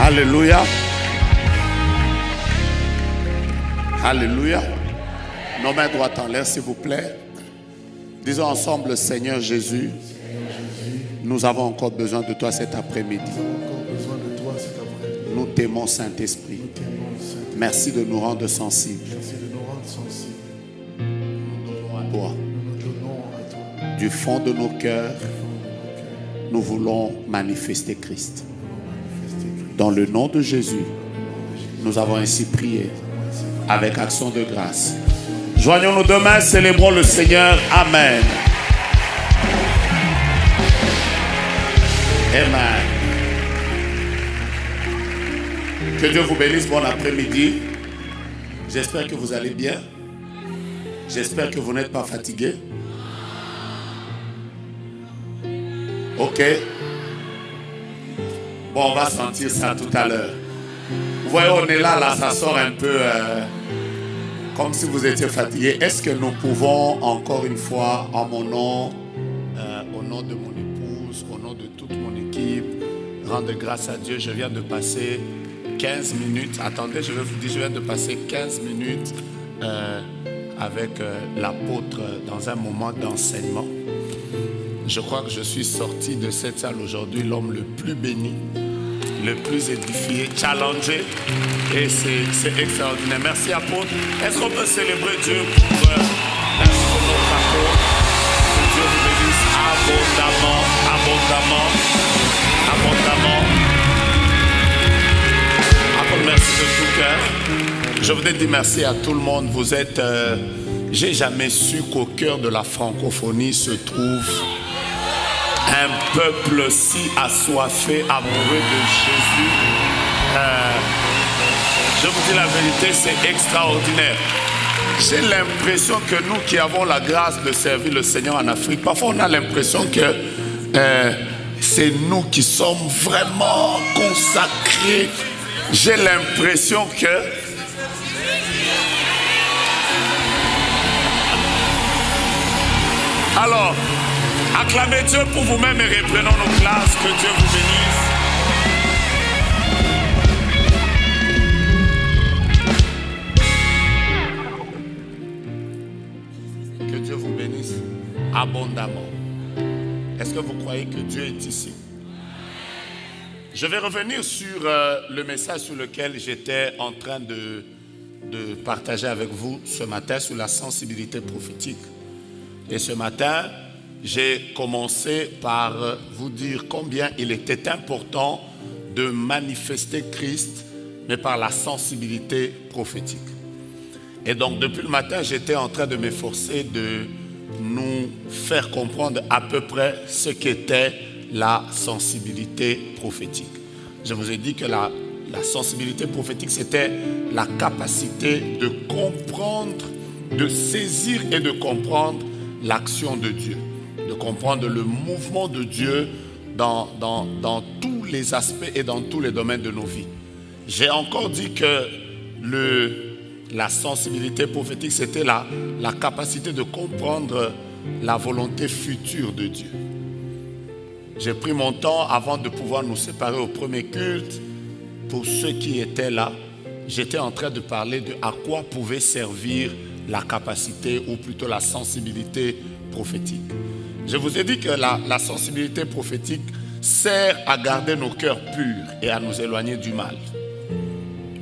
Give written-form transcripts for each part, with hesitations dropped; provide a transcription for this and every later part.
Alléluia. Alléluia. Nos mains droites en l'air, s'il vous plaît. Disons ensemble, Seigneur Jésus, nous avons encore besoin de toi cet après-midi. Nous t'aimons, Saint-Esprit. Merci de nous rendre sensibles. Nous donnons à toi. Du fond de nos cœurs, nous voulons manifester Christ. Dans le nom de Jésus, nous avons ainsi prié avec action de grâce. Joignons-nous demain, célébrons le Seigneur. Amen. Amen. Que Dieu vous bénisse. Bon après-midi. J'espère que vous allez bien. J'espère que vous n'êtes pas fatigués. Ok. Bon, on va sentir ça tout à l'heure. Vous voyez, on est là, ça sort un peu comme si vous étiez fatigué. Est-ce que nous pouvons encore une fois, en mon nom, au nom de mon épouse, au nom de toute mon équipe, rendre grâce à Dieu. Je viens de passer 15 minutes. Attendez, je vais vous dire, je viens de passer 15 minutes avec l'apôtre dans un moment d'enseignement. Je crois que je suis sorti de cette salle aujourd'hui l'homme le plus béni, le plus édifié, challengé. Et c'est extraordinaire. Merci apôtre. Est-ce qu'on peut célébrer Dieu pour notre apôtre? Que Dieu vous bénisse abondamment, abondamment, abondamment. Apôtre, merci de tout cœur. Je voudrais dire merci à tout le monde. Vous êtes... j'ai jamais su qu'au cœur de la francophonie se trouve un peuple si assoiffé, amoureux de Jésus. Je vous dis la vérité, c'est extraordinaire. J'ai l'impression que nous qui avons la grâce de servir le Seigneur en Afrique, parfois on a l'impression que c'est nous qui sommes vraiment consacrés. J'ai l'impression que... Alors, acclamez Dieu pour vous-même et reprenons nos classes. Que Dieu vous bénisse. Que Dieu vous bénisse abondamment. Est-ce que vous croyez que Dieu est ici? Je vais revenir sur le message sur lequel j'étais en train de partager avec vous ce matin sur la sensibilité prophétique. Et ce matin, j'ai commencé par vous dire combien il était important de manifester Christ, mais par la sensibilité prophétique. Et donc, depuis le matin, j'étais en train de m'efforcer de nous faire comprendre à peu près ce qu'était la sensibilité prophétique. Je vous ai dit que la sensibilité prophétique, c'était la capacité de comprendre, de saisir et de comprendre l'action de Dieu, de comprendre le mouvement de Dieu dans tous les aspects et dans tous les domaines de nos vies. J'ai encore dit que la sensibilité prophétique, c'était la capacité de comprendre la volonté future de Dieu. J'ai pris mon temps avant de pouvoir nous séparer au premier culte. Pour ceux qui étaient là, j'étais en train de parler de à quoi pouvait servir la capacité ou plutôt la sensibilité prophétique. Je vous ai dit que la sensibilité prophétique sert à garder nos cœurs purs et à nous éloigner du mal.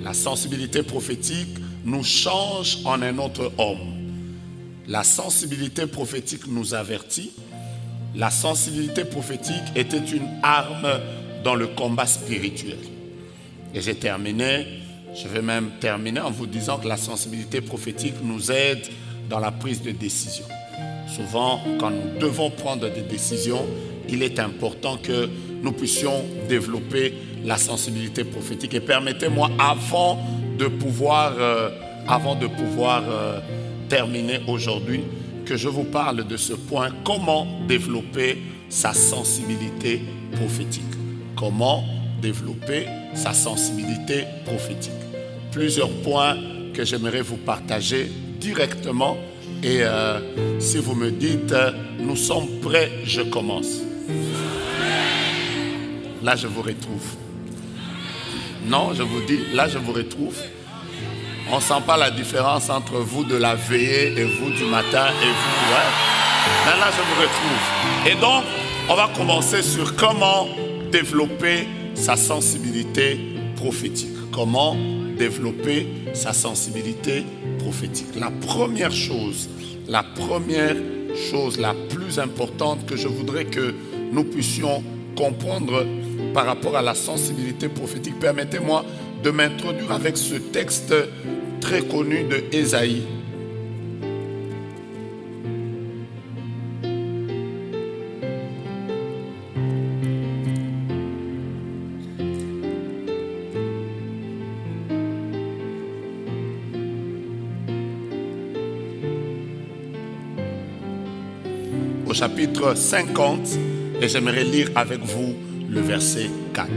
La sensibilité prophétique nous change en un autre homme. La sensibilité prophétique nous avertit. La sensibilité prophétique était une arme dans le combat spirituel. Et je vais même terminer en vous disant que la sensibilité prophétique nous aide dans la prise de décision. Souvent, quand nous devons prendre des décisions, il est important que nous puissions développer la sensibilité prophétique. Et permettez-moi, avant de pouvoir terminer aujourd'hui, que je vous parle de ce point, comment développer sa sensibilité prophétique. Comment développer sa sensibilité prophétique. Plusieurs points que j'aimerais vous partager directement. Et si vous me dites, nous sommes prêts, je commence. Là, je vous retrouve. Non, je vous dis, là je vous retrouve. On ne sent pas la différence entre vous de la veillée et vous du matin et vous. Ouais. Maintenant, je vous retrouve. Et donc, on va commencer sur comment développer sa sensibilité prophétique. Comment développer sa sensibilité prophétique. La première chose la plus importante que je voudrais que nous puissions comprendre par rapport à la sensibilité prophétique. Permettez-moi de m'introduire avec ce texte très connu de Ésaïe. Au chapitre 50, et j'aimerais lire avec vous le verset 4.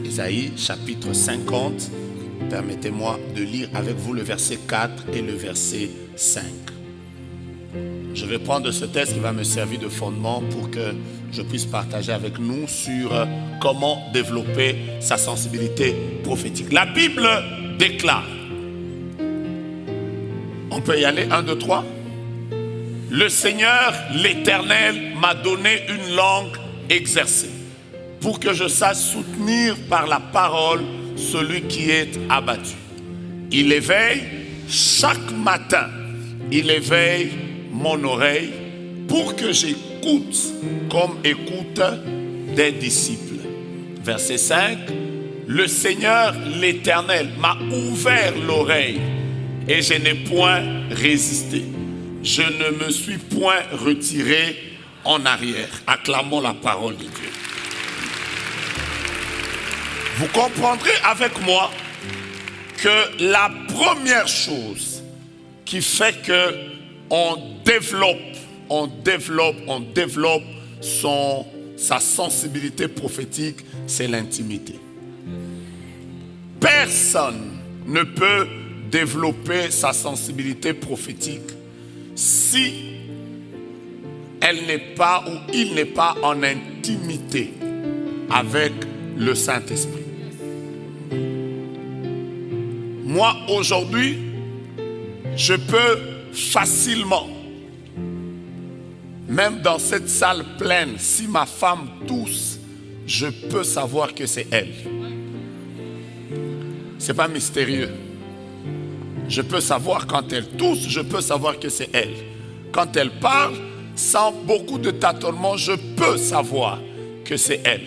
Ésaïe, chapitre 50, permettez-moi de lire avec vous le verset 4 et le verset 5. Je vais prendre ce texte qui va me servir de fondement pour que je puisse partager avec nous sur comment développer sa sensibilité prophétique. La Bible déclare, on peut y aller, 1, 2, 3. Le Seigneur, l'Éternel, m'a donné une langue exercée pour que je sache soutenir par la parole celui qui est abattu. Il éveille chaque matin, il éveille mon oreille pour que j'écoute comme écoutent des disciples. Verset 5, le Seigneur, l'Éternel, m'a ouvert l'oreille et je n'ai point résisté. Je ne me suis point retiré en arrière. Acclamons la parole de Dieu. Vous comprendrez avec moi que la première chose qui fait que on développe sa sensibilité prophétique, c'est l'intimité. Personne ne peut développer sa sensibilité prophétique si elle n'est pas ou il n'est pas en intimité avec le Saint-Esprit. Moi, aujourd'hui, je peux facilement, même dans cette salle pleine, si ma femme tousse, je peux savoir que c'est elle. Ce n'est pas mystérieux. Je peux savoir quand elle tousse, je peux savoir que c'est elle. Quand elle parle, sans beaucoup de tâtonnement, je peux savoir que c'est elle.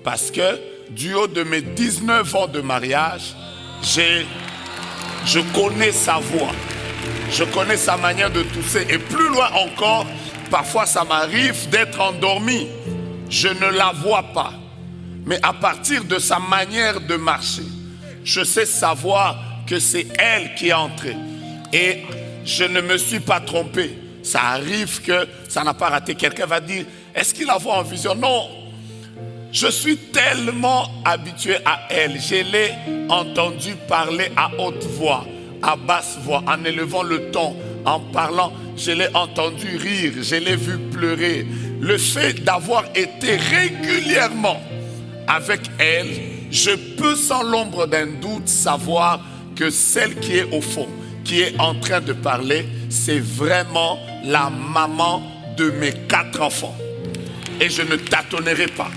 Parce que du haut de mes 19 ans de mariage, je connais sa voix. Je connais sa manière de tousser. Et plus loin encore, parfois ça m'arrive d'être endormi. Je ne la vois pas. Mais à partir de sa manière de marcher, je sais savoir que c'est elle qui est entrée. Et je ne me suis pas trompé. Ça arrive que ça n'a pas raté. Quelqu'un va dire, est-ce qu'il la voit en vision? Non. Je suis tellement habitué à elle. Je l'ai entendu parler à haute voix, à basse voix, en élevant le ton, en parlant. Je l'ai entendu rire, je l'ai vu pleurer. Le fait d'avoir été régulièrement avec elle, je peux sans l'ombre d'un doute savoir que celle qui est au fond, qui est en train de parler, c'est vraiment la maman de mes 4 enfants. Et je ne tâtonnerai pas.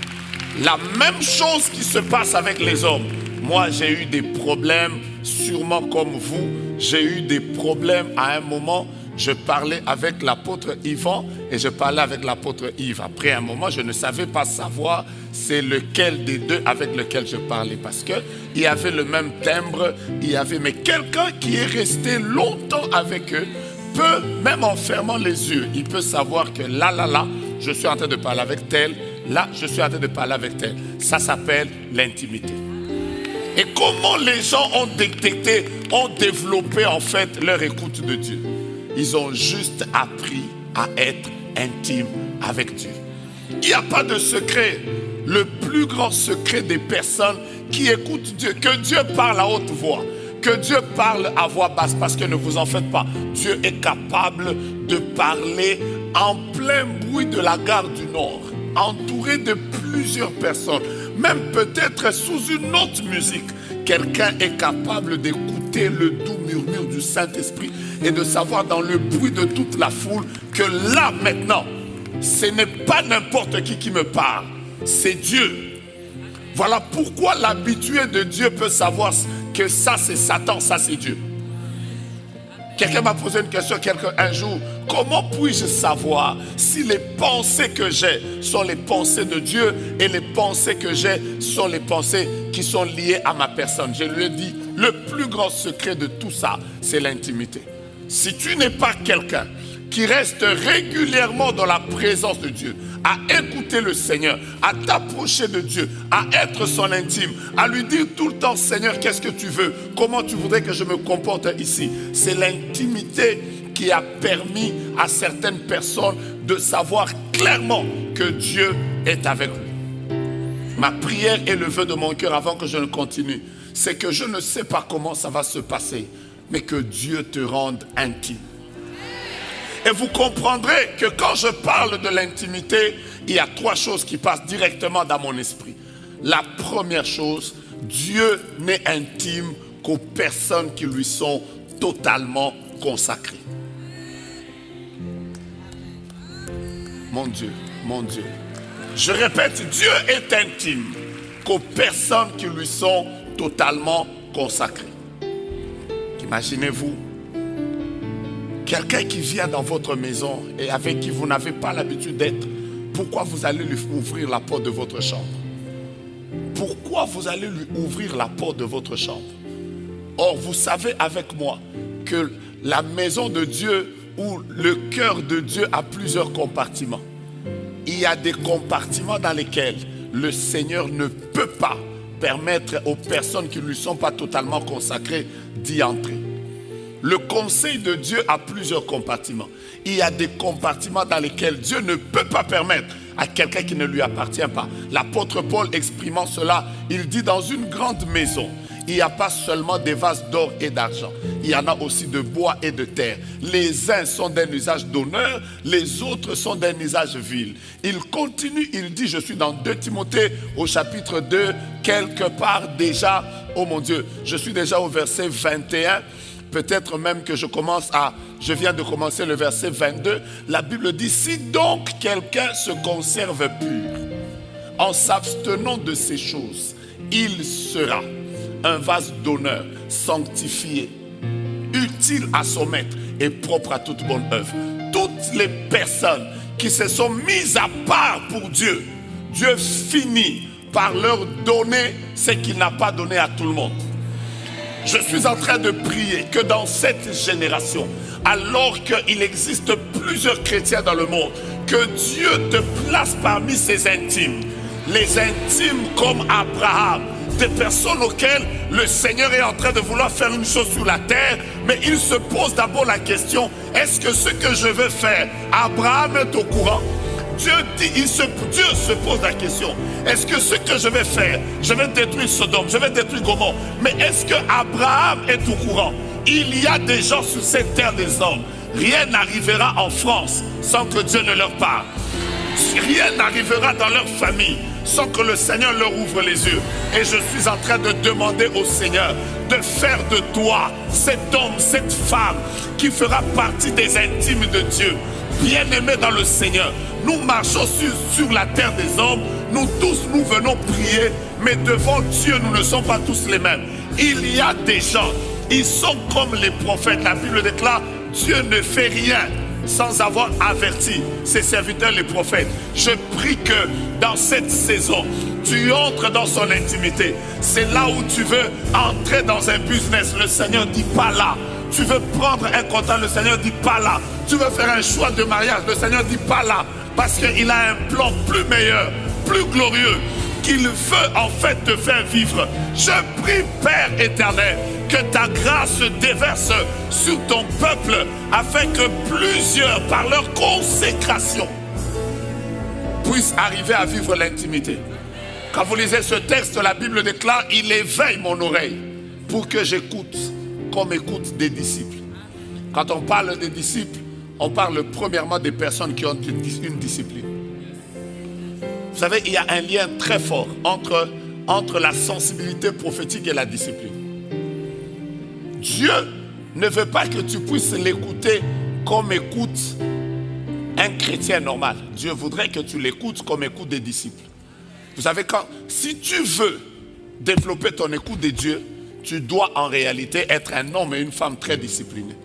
La même chose qui se passe avec les hommes. Moi, j'ai eu des problèmes, sûrement comme vous. J'ai eu des problèmes à un moment. Je parlais avec l'apôtre Yvan et je parlais avec l'apôtre Yves. Après un moment, je ne savais pas savoir c'est lequel des deux avec lequel je parlais. Parce qu'il y avait le même timbre, mais quelqu'un qui est resté longtemps avec eux peut, même en fermant les yeux, il peut savoir que là, je suis en train de parler avec tel. Là, je suis en train de parler avec tel. Ça s'appelle l'intimité. Et comment les gens ont détecté, ont développé en fait leur écoute de Dieu? Ils ont juste appris à être intimes avec Dieu. Il n'y a pas de secret. Le plus grand secret des personnes qui écoutent Dieu, que Dieu parle à haute voix, que Dieu parle à voix basse, parce que ne vous en faites pas, Dieu est capable de parler en plein bruit de la gare du Nord, entouré de plusieurs personnes. même peut-être sous une autre musique, quelqu'un est capable d'écouter le doux murmure du Saint-Esprit et de savoir dans le bruit de toute la foule que là maintenant, ce n'est pas n'importe qui me parle, c'est Dieu. Voilà pourquoi l'habitué de Dieu peut savoir que ça c'est Satan, ça c'est Dieu. Quelqu'un m'a posé une question un jour. Comment puis-je savoir si les pensées que j'ai sont les pensées de Dieu et les pensées que j'ai sont les pensées qui sont liées à ma personne? Je lui ai dit, le plus grand secret de tout ça, c'est l'intimité. Si tu n'es pas quelqu'un qui reste régulièrement dans la présence de Dieu, à écouter le Seigneur, à t'approcher de Dieu, à être son intime, à lui dire tout le temps, Seigneur, qu'est-ce que tu veux? Comment tu voudrais que je me comporte ici? C'est l'intimité qui a permis à certaines personnes de savoir clairement que Dieu est avec lui. Ma prière et le vœu de mon cœur avant que je ne continue, c'est que je ne sais pas comment ça va se passer, mais que Dieu te rende intime. Et vous comprendrez que quand je parle de l'intimité, il y a 3 choses qui passent directement dans mon esprit. La première chose, Dieu n'est intime qu'aux personnes qui lui sont totalement consacrées. Mon Dieu, mon Dieu. Je répète, Dieu est intime qu'aux personnes qui lui sont totalement consacrées. Imaginez-vous, quelqu'un qui vient dans votre maison et avec qui vous n'avez pas l'habitude d'être, pourquoi vous allez lui ouvrir la porte de votre chambre? Pourquoi vous allez lui ouvrir la porte de votre chambre? Or, vous savez avec moi que la maison de Dieu ou le cœur de Dieu a plusieurs compartiments. Il y a des compartiments dans lesquels le Seigneur ne peut pas permettre aux personnes qui ne lui sont pas totalement consacrées d'y entrer. Le conseil de Dieu a plusieurs compartiments. Il y a des compartiments dans lesquels Dieu ne peut pas permettre à quelqu'un qui ne lui appartient pas. L'apôtre Paul exprimant cela, il dit dans une grande maison, il n'y a pas seulement des vases d'or et d'argent. Il y en a aussi de bois et de terre. Les uns sont d'un usage d'honneur, les autres sont d'un usage vil. Il continue, il dit, je suis dans 2 Timothée au chapitre 2, quelque part déjà, oh mon Dieu, je suis déjà au verset 21. Peut-être même que je viens de commencer le verset 22. La Bible dit, si donc quelqu'un se conserve pur, en s'abstenant de ces choses, il sera un vase d'honneur, sanctifié, utile à son maître et propre à toute bonne œuvre. Toutes les personnes qui se sont mises à part pour Dieu, Dieu finit par leur donner ce qu'il n'a pas donné à tout le monde. Je suis en train de prier que dans cette génération, alors qu'il existe plusieurs chrétiens dans le monde, que Dieu te place parmi ses intimes. Les intimes comme Abraham, des personnes auxquelles le Seigneur est en train de vouloir faire une chose sur la terre, mais il se pose d'abord la question, est-ce que ce que je veux faire, Abraham est au courant? Dieu se pose la question, est-ce que ce que je vais faire, je vais détruire Sodome, je vais détruire Gomorrhe, mais est-ce que Abraham est au courant? Il y a des gens sur cette terre des hommes, rien n'arrivera en France sans que Dieu ne leur parle. Rien n'arrivera dans leur famille sans que le Seigneur leur ouvre les yeux. Et je suis en train de demander au Seigneur de faire de toi cet homme, cette femme qui fera partie des intimes de Dieu. Bien-aimés dans le Seigneur, nous marchons sur la terre des hommes, nous tous nous venons prier, mais devant Dieu nous ne sommes pas tous les mêmes. Il y a des gens, ils sont comme les prophètes. La Bible déclare, Dieu ne fait rien sans avoir averti ses serviteurs les prophètes. Je prie que dans cette saison, tu entres dans son intimité. C'est là où tu veux entrer dans un business. Le Seigneur dit pas là. Tu veux prendre un contrat, le Seigneur dit pas là. Tu veux faire un choix de mariage, le Seigneur dit pas là. Parce qu'il a un plan plus meilleur, plus glorieux, qu'il veut en fait te faire vivre. Je prie, Père éternel, que ta grâce déverse sur ton peuple afin que plusieurs, par leur consécration, puissent arriver à vivre l'intimité. Quand vous lisez ce texte, la Bible déclare, il éveille mon oreille pour que j'écoute comme écoute des disciples. Quand on parle des disciples, on parle premièrement des personnes qui ont une discipline. Vous savez, il y a un lien très fort entre la sensibilité prophétique et la discipline. Dieu ne veut pas que tu puisses l'écouter comme écoute un chrétien normal. Dieu voudrait que tu l'écoutes comme écoute des disciples. Vous savez, si tu veux développer ton écoute de Dieu, tu dois en réalité être un homme et une femme très disciplinés.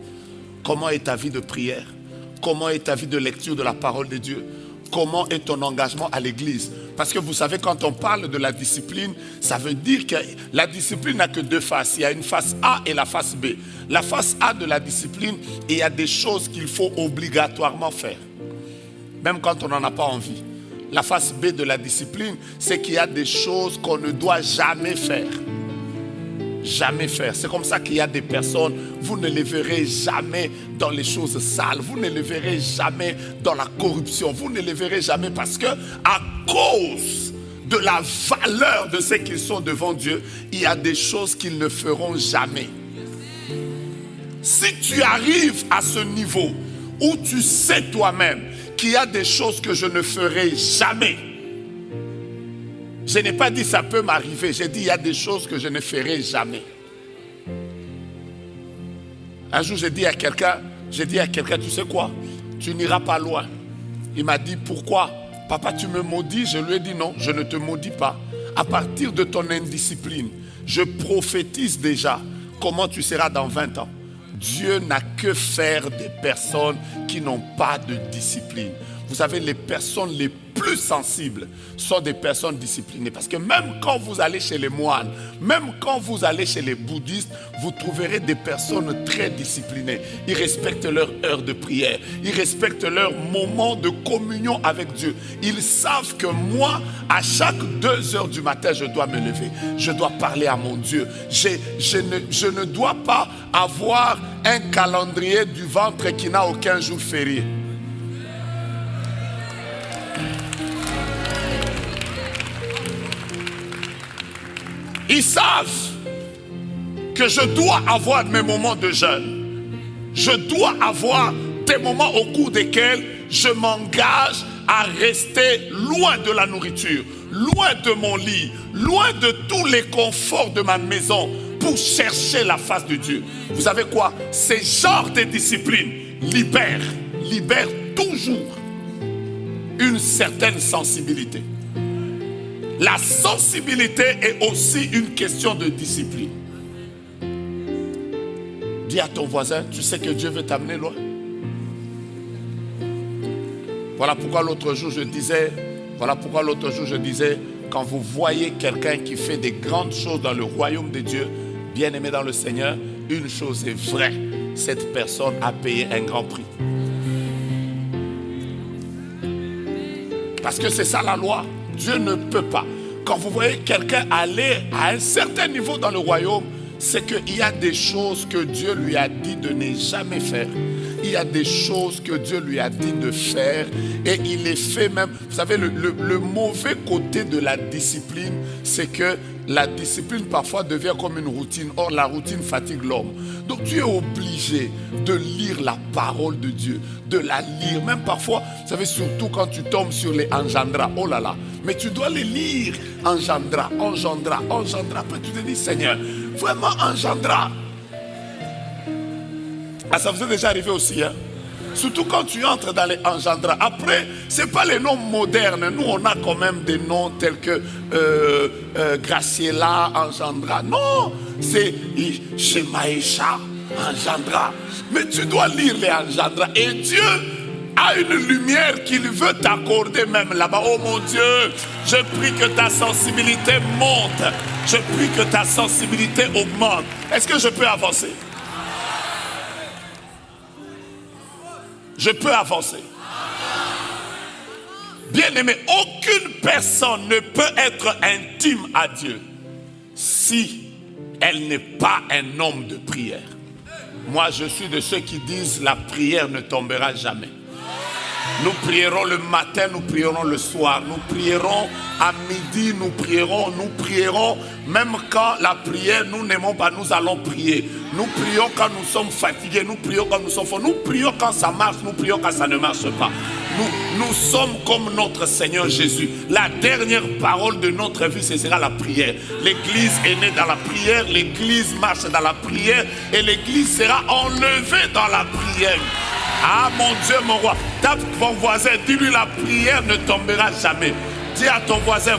Comment est ta vie de prière? Comment est ta vie de lecture de la parole de Dieu? Comment est ton engagement à l'église? Parce que vous savez, quand on parle de la discipline, ça veut dire que la discipline n'a que deux faces. Il y a une face A et la face B. La face A de la discipline, il y a des choses qu'il faut obligatoirement faire, même quand on n'en a pas envie. La face B de la discipline, c'est qu'il y a des choses qu'on ne doit jamais faire. Jamais faire. C'est comme ça qu'il y a des personnes, vous ne les verrez jamais dans les choses sales, vous ne les verrez jamais dans la corruption, vous ne les verrez jamais parce que à cause de la valeur de ce qu'ils sont devant Dieu, il y a des choses qu'ils ne feront jamais. Si tu arrives à ce niveau où tu sais toi-même qu'il y a des choses que je ne ferai jamais, je n'ai pas dit ça peut m'arriver, j'ai dit il y a des choses que je ne ferai jamais. Un jour j'ai dit à quelqu'un, tu sais quoi, tu n'iras pas loin. Il m'a dit pourquoi? Papa, tu me maudis? Je lui ai dit non, je ne te maudis pas. À partir de ton indiscipline, je prophétise déjà comment tu seras dans 20 ans. Dieu n'a que faire des personnes qui n'ont pas de discipline. Vous savez, les personnes les plus sensibles sont des personnes disciplinées. Parce que même quand vous allez chez les moines, même quand vous allez chez les bouddhistes, vous trouverez des personnes très disciplinées. Ils respectent leur heure de prière. Ils respectent leur moment de communion avec Dieu. Ils savent que moi, à chaque 2 heures du matin, je dois me lever. Je dois parler à mon Dieu. Je ne dois pas avoir un calendrier du ventre qui n'a aucun jour férié. Ils savent que je dois avoir mes moments de jeûne. Je dois avoir des moments au cours desquels je m'engage à rester loin de la nourriture, loin de mon lit, loin de tous les conforts de ma maison pour chercher la face de Dieu. Vous savez quoi? Ces genres de discipline libèrent toujours une certaine sensibilité. La sensibilité est aussi une question de discipline. Dis à ton voisin, tu sais que Dieu veut t'amener loin. Voilà pourquoi l'autre jour je disais, quand vous voyez quelqu'un qui fait des grandes choses dans le royaume de Dieu, bien aimé dans le Seigneur, une chose est vraie, cette personne a payé un grand prix. Parce que c'est ça la loi. Dieu ne peut pas. Quand vous voyez quelqu'un aller à un certain niveau dans le royaume, c'est qu'il y a des choses que Dieu lui a dit de ne jamais faire. Il y a des choses que Dieu lui a dit de faire et il les fait même. Vous savez, le mauvais côté de la discipline, c'est que la discipline parfois devient comme une routine. Or, la routine fatigue l'homme. Donc, tu es obligé de lire la parole de Dieu, de la lire. Même parfois, vous savez, surtout quand tu tombes sur les engendras. Oh là là. Mais tu dois les lire. Engendra. Après, tu te dis, Seigneur, vraiment engendra. Ah, ça vous est déjà arrivé aussi, hein? Surtout quand tu entres dans les engendras. Après, ce n'est pas les noms modernes. Nous, on a quand même des noms tels que Graciela, engendra. Non, c'est Shemaïcha, engendra. Mais tu dois lire les engendras. Et Dieu a une lumière qu'il veut t'accorder même là-bas. Oh mon Dieu, je prie que ta sensibilité monte. Je prie que ta sensibilité augmente. Est-ce que je peux avancer? Je peux avancer. Bien aimé, aucune personne ne peut être intime à Dieu si elle n'est pas un homme de prière. Moi, je suis de ceux qui disent la prière ne tombera jamais. Nous prierons le matin, nous prierons le soir, nous prierons à midi, nous prierons même quand la prière, nous n'aimons pas, nous allons prier. Nous prions quand nous sommes fatigués, nous prions quand nous sommes forts, nous prions quand ça marche, nous prions quand ça ne marche pas. Nous sommes comme notre Seigneur Jésus. La dernière parole de notre vie, ce sera la prière. L'Église est née dans la prière, l'Église marche dans la prière et l'Église sera enlevée dans la prière. Ah mon Dieu, mon roi, tape ton voisin, dis-lui la prière ne tombera jamais. Dis à ton voisin,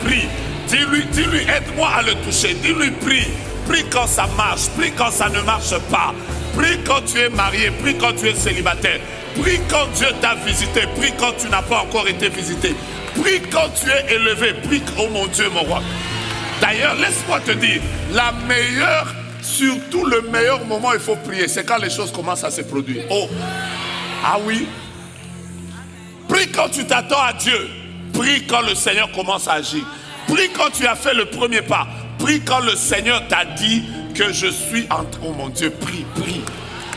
prie. Dis-lui, aide-moi à le toucher. Dis-lui, prie. Prie quand ça marche, prie quand ça ne marche pas. Prie quand tu es marié, prie quand tu es célibataire. Prie quand Dieu t'a visité, prie quand tu n'as pas encore été visité. Prie quand tu es élevé, prie, oh mon Dieu, mon roi. D'ailleurs, laisse-moi te dire, la meilleure, surtout le meilleur moment, il faut prier. C'est quand les choses commencent à se produire. Oh, ah oui. Prie quand tu t'attends à Dieu. Prie quand le Seigneur commence à agir. Prie quand tu as fait le premier pas. Prie quand le Seigneur t'a dit que je suis en train. Oh mon Dieu, prie.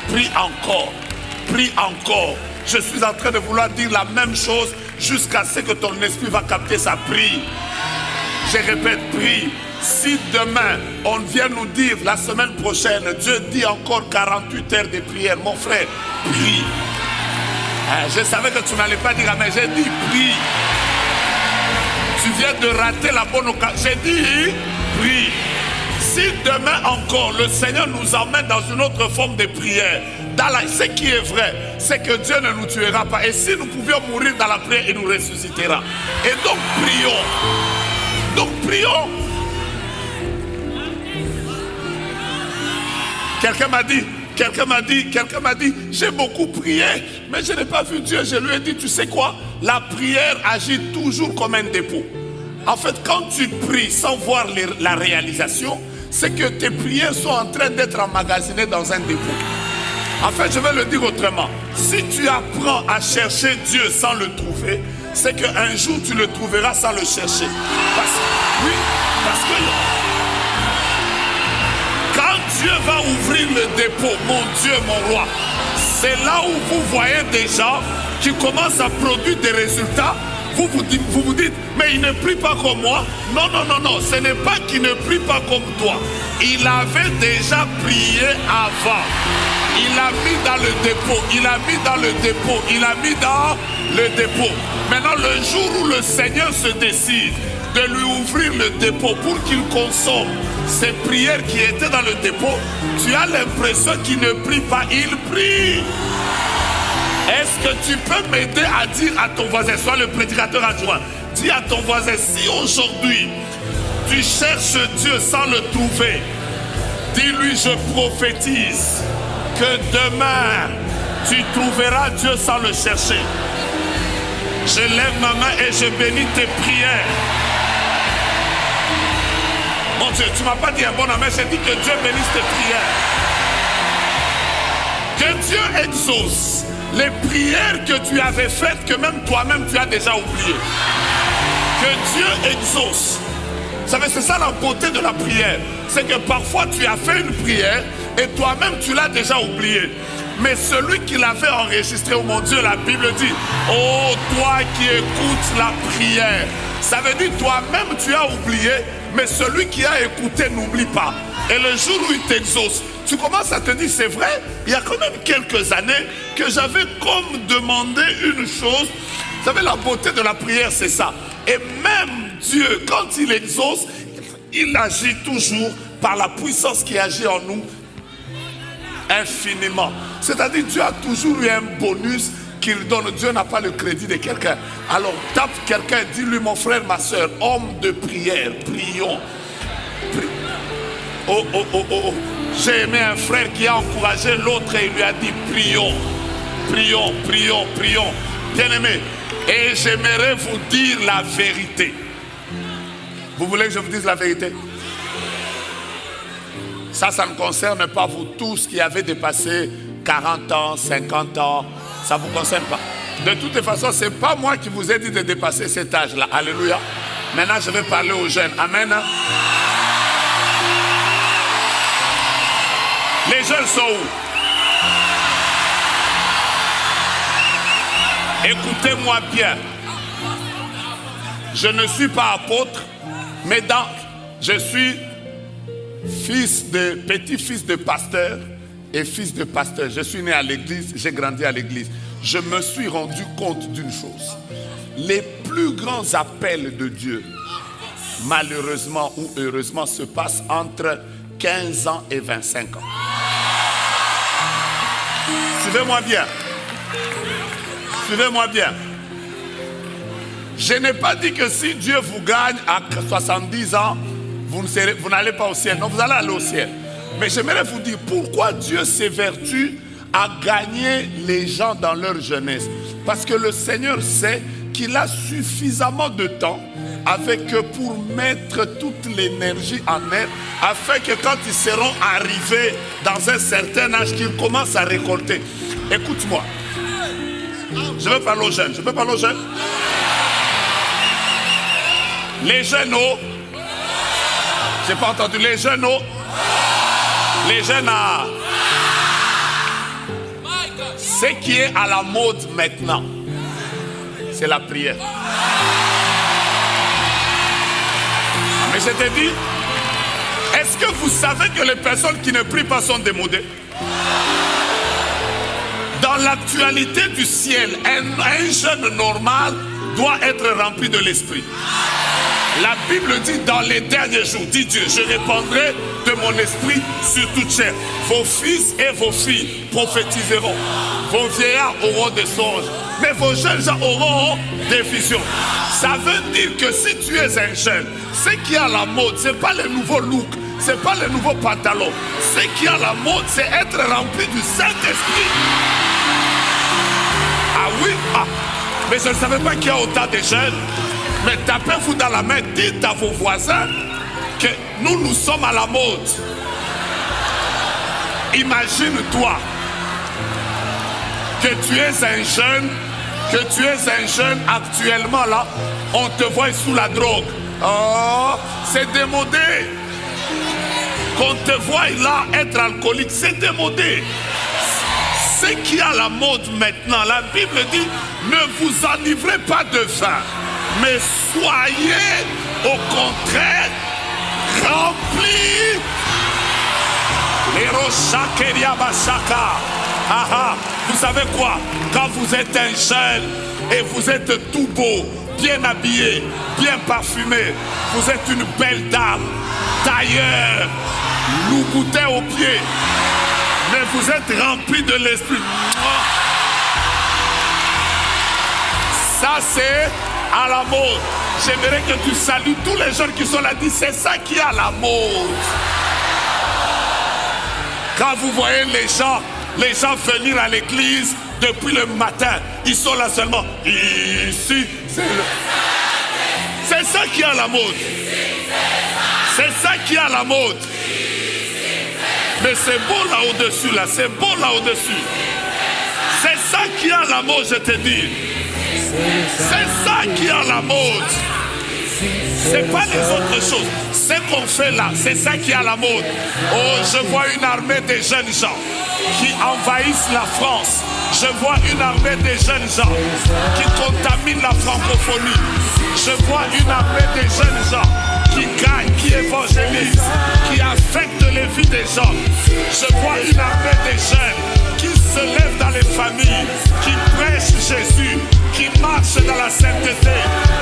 Prie encore. Prie encore. Je suis en train de vouloir dire la même chose jusqu'à ce que ton esprit va capter sa prière. Je répète, prie. Si demain, on vient nous dire la semaine prochaine, Dieu dit encore 48 heures de prière, mon frère, prie. Je savais que tu n'allais pas dire amen. J'ai dit prie. Tu viens de rater la bonne occasion. J'ai dit prie. Si demain encore le Seigneur nous emmène dans une autre forme de prière, ce qui est vrai, c'est que Dieu ne nous tuera pas. Et si nous pouvions mourir dans la prière, il nous ressuscitera. Et donc prions. Donc prions. Quelqu'un m'a dit, j'ai beaucoup prié, mais je n'ai pas vu Dieu. Je lui ai dit, tu sais quoi? La prière agit toujours comme un dépôt. En fait, quand tu pries sans voir la réalisation, c'est que tes prières sont en train d'être emmagasinées dans un dépôt. En fait, je vais le dire autrement. Si tu apprends à chercher Dieu sans le trouver, c'est qu'un jour tu le trouveras sans le chercher. Parce que quand Dieu va ouvrir le dépôt, mon Dieu, mon roi, c'est là où vous voyez des gens qui commencent à produire des résultats. Vous vous dites, mais il ne prie pas comme moi. Non, ce n'est pas qu'il ne prie pas comme toi. Il avait déjà prié avant. Il a mis dans le dépôt, il a mis dans le dépôt. Maintenant, le jour où le Seigneur se décide de lui ouvrir le dépôt pour qu'il consomme ces prières qui étaient dans le dépôt, tu as l'impression qu'il ne prie pas, il prie. Est-ce que tu peux m'aider à dire à ton voisin, soit le prédicateur adjoint, dis à ton voisin, si aujourd'hui tu cherches Dieu sans le trouver, dis-lui, je prophétise que demain tu trouveras Dieu sans le chercher. Je lève ma main et je bénis tes prières. Mon Dieu, tu ne m'as pas dit un bon amen, j'ai dit que Dieu bénisse tes prières. Que Dieu exauce les prières que tu avais faites, que même toi-même tu as déjà oubliées. Que Dieu exauce. Vous savez, c'est ça la beauté de la prière. C'est que parfois tu as fait une prière et toi-même tu l'as déjà oubliée. Mais celui qui l'avait enregistré, oh mon Dieu, la Bible dit, oh toi qui écoutes la prière. Ça veut dire toi-même tu as oublié, mais celui qui a écouté n'oublie pas. Et le jour où il t'exauce, tu commences à te dire, c'est vrai, il y a quand même quelques années que j'avais comme demandé une chose. Vous savez, la beauté de la prière, c'est ça. Et même Dieu, quand il exauce, il agit toujours par la puissance qui agit en nous infiniment. C'est-à-dire, Dieu a toujours eu un bonus qu'il donne. Dieu n'a pas le crédit de quelqu'un. Alors, tape quelqu'un, dis-lui, mon frère, ma soeur, homme de prière, prions. Oh. J'ai aimé un frère qui a encouragé l'autre et il lui a dit, prions. Bien aimé, et j'aimerais vous dire la vérité. Vous voulez que je vous dise la vérité? Ça ne concerne pas vous tous qui avez dépassé 40 ans, 50 ans. Ça ne vous concerne pas. De toutes les façons, ce n'est pas moi qui vous ai dit de dépasser cet âge-là. Alléluia. Maintenant, je vais parler aux jeunes. Amen. Les jeunes sont où? Écoutez-moi bien. Je ne suis pas apôtre, mais je suis petit-fils de pasteur et fils de pasteur. Je suis né à l'église, j'ai grandi à l'église. je me suis rendu compte d'une chose. Les plus grands appels de Dieu, malheureusement ou heureusement, se passent entre 15 ans et 25 ans. Suivez-moi bien. Suivez-moi bien. Je n'ai pas dit que si Dieu vous gagne à 70 ans, vous n'allez pas au ciel. Non, vous allez aller au ciel. Mais j'aimerais vous dire pourquoi Dieu s'évertue à gagner les gens dans leur jeunesse. Parce que le Seigneur sait qu'il a suffisamment de temps avec eux pour mettre toute l'énergie en eux, afin que quand ils seront arrivés dans un certain âge, qu'ils commencent à récolter. Écoute-moi. Je veux parler aux jeunes. Je peux parler aux jeunes? Les jeunes, oh. J'ai pas entendu. Les jeunes, oh. Les jeunes, ah. Ce qui est à la mode maintenant, c'est la prière. Mais je te dis, est-ce que vous savez que les personnes qui ne prient pas sont démodées? Dans l'actualité du ciel, un jeune normal doit être rempli de l'esprit. La Bible dit dans les derniers jours, dit Dieu, je répandrai de mon esprit sur toute chair. Vos fils et vos filles prophétiseront. Vos vieillards auront des songes. Mais vos jeunes gens auront des visions. Ça veut dire que si tu es un jeune, ce qui est à la mode, ce n'est pas les nouveaux looks, ce n'est pas les nouveaux pantalons. Ce qui est à la mode, c'est être rempli du Saint-Esprit. Ah oui, ah. Mais je ne savais pas qu'il y a autant de jeunes. Mais tapez-vous dans la main, dites à vos voisins que nous sommes à la mode. Imagine-toi que tu es un jeune, actuellement là, on te voit sous la drogue. Oh, c'est démodé. Qu'on te voit là être alcoolique, c'est démodé. Ce qui est à la mode maintenant, la Bible dit, ne vous enivrez pas de vin, mais soyez au contraire remplis. Vous savez quoi? Quand vous êtes un jeune et vous êtes tout beau, bien habillé, bien parfumé, vous êtes une belle dame, tailleur, louboutin aux pieds, mais vous êtes rempli de l'esprit. Ça c'est à la mode. J'aimerais que tu salues tous les jeunes qui sont là. Dis, c'est ça qui est à la mode. Quand vous voyez les gens venir à l'église depuis le matin, ils sont là seulement. Ici, c'est ça qui est à la mode. C'est ça qui est à la mode. Mais c'est beau là au-dessus, là. C'est beau là au-dessus. C'est ça qui est à la mode, je te dis. C'est ça qui est à la mode. C'est pas les autres choses. Ce qu'on fait là, c'est ça qui est à la mode. Oh, je vois une armée de jeunes gens qui envahissent la France. Je vois une armée de jeunes gens qui contaminent la francophonie. Je vois une armée de jeunes gens qui gagnent, qui évangélisent, qui affectent les vies des gens. Je vois une armée de jeunes qui se lèvent dans les familles, qui prêchent Jésus, qui marchent dans la sainteté,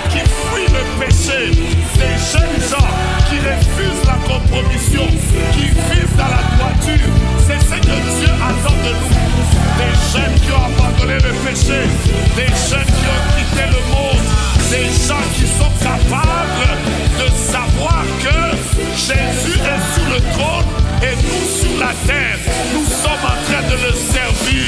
qui fuient le péché. Des jeunes gens qui refusent la compromission, qui vivent dans la droiture. C'est ce que Dieu attend de nous. Des jeunes qui ont abandonné le péché, des jeunes qui ont quitté le monde, des gens qui sont capables de savoir que Jésus est sur le trône et nous sur la terre. Nous sommes en train de le servir.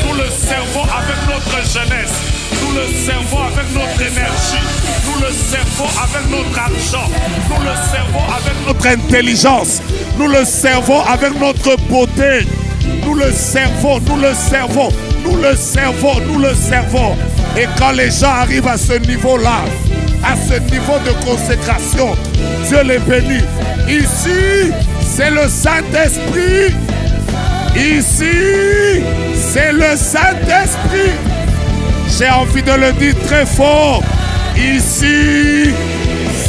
Nous le servons avec notre jeunesse. Nous le servons avec notre énergie. Nous le servons avec notre argent. Nous le servons avec notre intelligence. Nous le servons avec notre beauté. Nous le servons, nous le servons, nous le servons, nous le servons. Et quand les gens arrivent à ce niveau-là, à ce niveau de consécration, Dieu les bénit. Ici, c'est le Saint-Esprit. Ici, c'est le Saint-Esprit. J'ai envie de le dire très fort. Ici,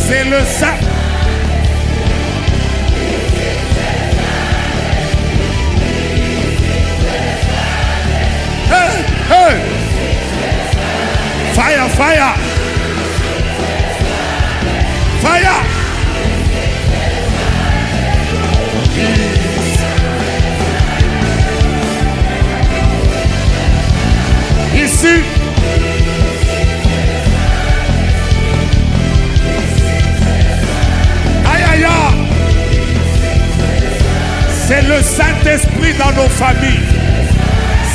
c'est le Saint. Hey, hey. C'est le Saint-Esprit dans nos familles.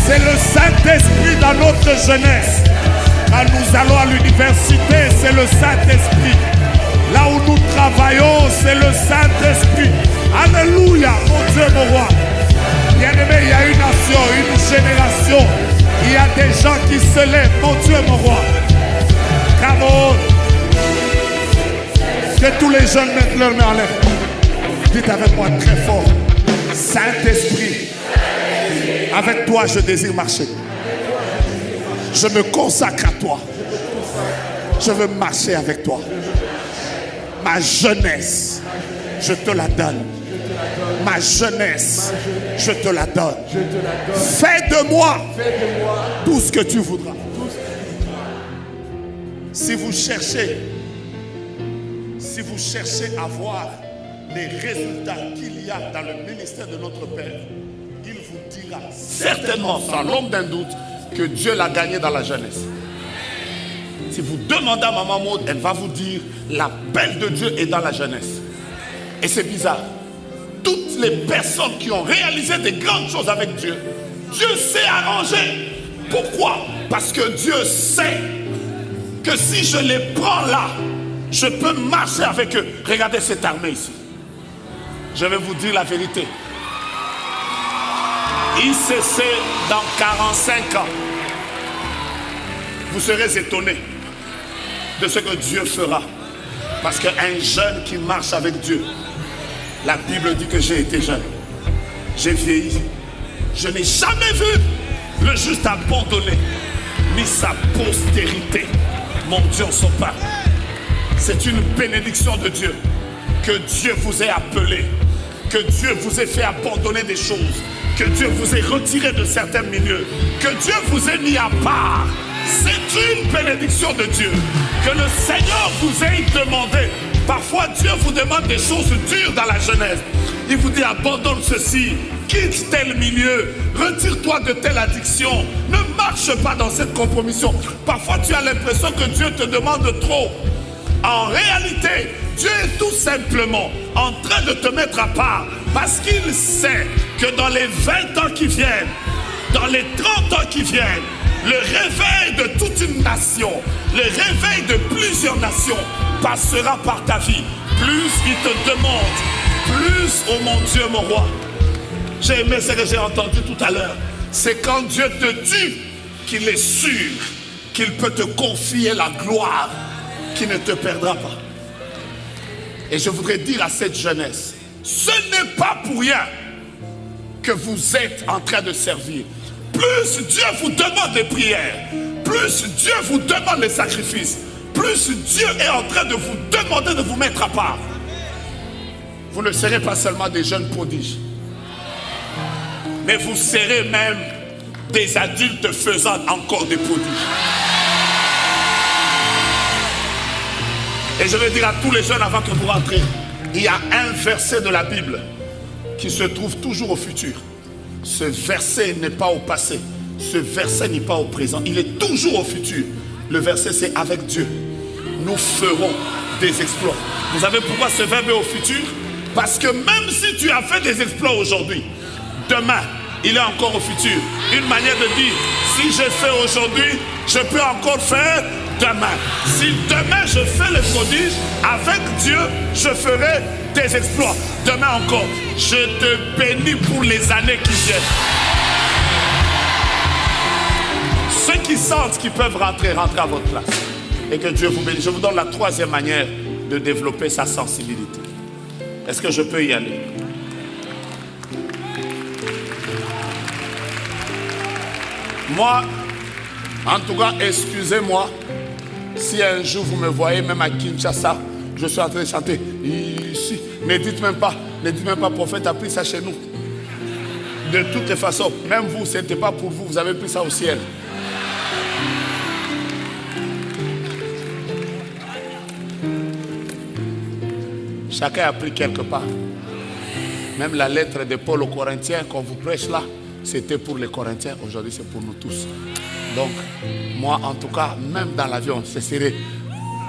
C'est le Saint-Esprit dans notre jeunesse. Quand nous allons à l'université, c'est le Saint-Esprit. Là où nous travaillons, c'est le Saint-Esprit. Alléluia, mon Dieu, mon roi. Bien-aimé, il y a une nation, une génération. Il y a des gens qui se lèvent, mon Dieu, mon roi. Come on. Que tous les jeunes mettent leurs mains en l'air. Dites avec moi très fort. Saint-Esprit, avec toi je désire marcher. Je me consacre à toi. Je veux marcher avec toi. Ma jeunesse, je te la donne. Ma jeunesse, je te la donne. Fais de moi tout ce que tu voudras. Si vous cherchez à voir les résultats qu'il y a dans le ministère de notre Père, il vous dira certainement, sans l'ombre d'un doute, que Dieu l'a gagné dans la jeunesse. Si vous demandez à Maman Maud, elle va vous dire l'appel de Dieu est dans la jeunesse. Et c'est bizarre. Toutes les personnes qui ont réalisé des grandes choses avec Dieu, Dieu s'est arrangé. Pourquoi? Parce que Dieu sait que si je les prends là, je peux marcher avec eux. Regardez cette armée ici. Je vais vous dire la vérité. ICC dans 45 ans, vous serez étonnés de ce que Dieu fera. Parce qu'un jeune qui marche avec Dieu, la Bible dit que j'ai été jeune, j'ai vieilli. Je n'ai jamais vu le juste abandonné, ni sa postérité monter en son pas. C'est une bénédiction de Dieu que Dieu vous ait appelé, que Dieu vous ait fait abandonner des choses, que Dieu vous ait retiré de certains milieux, que Dieu vous ait mis à part. C'est une bénédiction de Dieu. Que le Seigneur vous ait demandé. Parfois Dieu vous demande des choses dures dans la jeunesse. Il vous dit abandonne ceci, quitte tel milieu, retire-toi de telle addiction, ne marche pas dans cette compromission. Parfois tu as l'impression que Dieu te demande trop. En réalité, Dieu est tout simplement en train de te mettre à part parce qu'il sait que dans les 20 ans qui viennent, dans les 30 ans qui viennent, le réveil de toute une nation, le réveil de plusieurs nations passera par ta vie. Plus il te demande, plus, oh mon Dieu, mon roi. J'ai aimé ce que j'ai entendu tout à l'heure. C'est quand Dieu te dit qu'il est sûr qu'il peut te confier la gloire qui ne te perdra pas. Et je voudrais dire à cette jeunesse, ce n'est pas pour rien que vous êtes en train de servir. Plus Dieu vous demande des prières, plus Dieu vous demande les sacrifices, plus Dieu est en train de vous demander de vous mettre à part. Vous ne serez pas seulement des jeunes prodiges, mais vous serez même des adultes faisant encore des prodiges. Et je vais dire à tous les jeunes avant que vous rentrez, il y a un verset de la Bible qui se trouve toujours au futur. Ce verset n'est pas au passé, ce verset n'est pas au présent, il est toujours au futur. Le verset c'est avec Dieu, nous ferons des exploits. Vous savez pourquoi ce verbe est au futur? Parce que même si tu as fait des exploits aujourd'hui, demain, il est encore au futur. Une manière de dire, si j'ai fait aujourd'hui, je peux encore faire demain. Si demain je fais le prodige, avec Dieu, je ferai des exploits. Demain encore, je te bénis pour les années qui viennent. Ceux qui sentent qu'ils peuvent rentrer, rentrez à votre place. Et que Dieu vous bénisse. Je vous donne la troisième manière de développer sa sensibilité. Est-ce que je peux y aller? Moi, en tout cas, excusez-moi si un jour vous me voyez même à Kinshasa, je suis en train de chanter ici. Ne dites même pas, prophète a pris ça chez nous. De toutes les façons, même vous, ce n'était pas pour vous, vous avez pris ça au ciel. Chacun a pris quelque part. Même la lettre de Paul aux Corinthiens qu'on vous prêche là, c'était pour les Corinthiens, aujourd'hui c'est pour nous tous. Donc, moi en tout cas, même dans l'avion, ce serait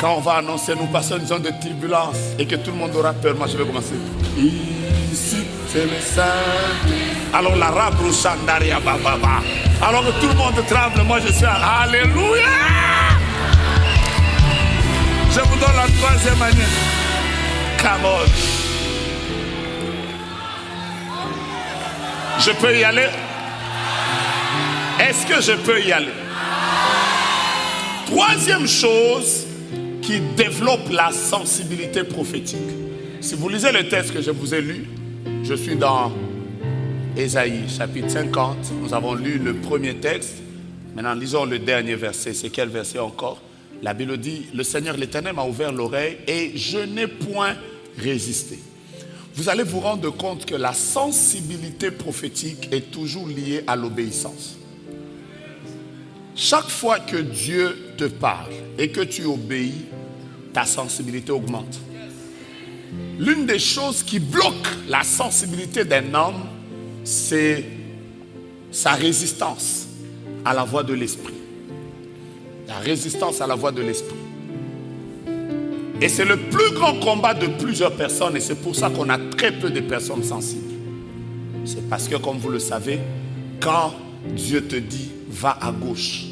Quand on va annoncer, nous passons une zone de turbulence et que tout le monde aura peur, moi je vais commencer. Ici, c'est le Saint. Alors la rabre chandaria bababa. Alors que tout le monde tremble, moi je suis à Alléluia. Je vous donne la troisième année. Come on. Je peux y aller? Est-ce que je peux y aller? Troisième chose qui développe la sensibilité prophétique. Si vous lisez le texte que je vous ai lu, je suis dans Ésaïe chapitre 50. Nous avons lu le premier texte. Maintenant lisons le dernier verset. C'est quel verset encore? La Bible dit, le Seigneur l'Éternel m'a ouvert l'oreille et je n'ai point résisté. Vous allez vous rendre compte que la sensibilité prophétique est toujours liée à l'obéissance. Chaque fois que Dieu te parle et que tu obéis, ta sensibilité augmente. L'une des choses qui bloque la sensibilité d'un homme, c'est sa résistance à la voix de l'esprit. La résistance à la voix de l'esprit. Et c'est le plus grand combat de plusieurs personnes et c'est pour ça qu'on a très peu de personnes sensibles. C'est parce que, comme vous le savez, quand Dieu te dit « va à gauche »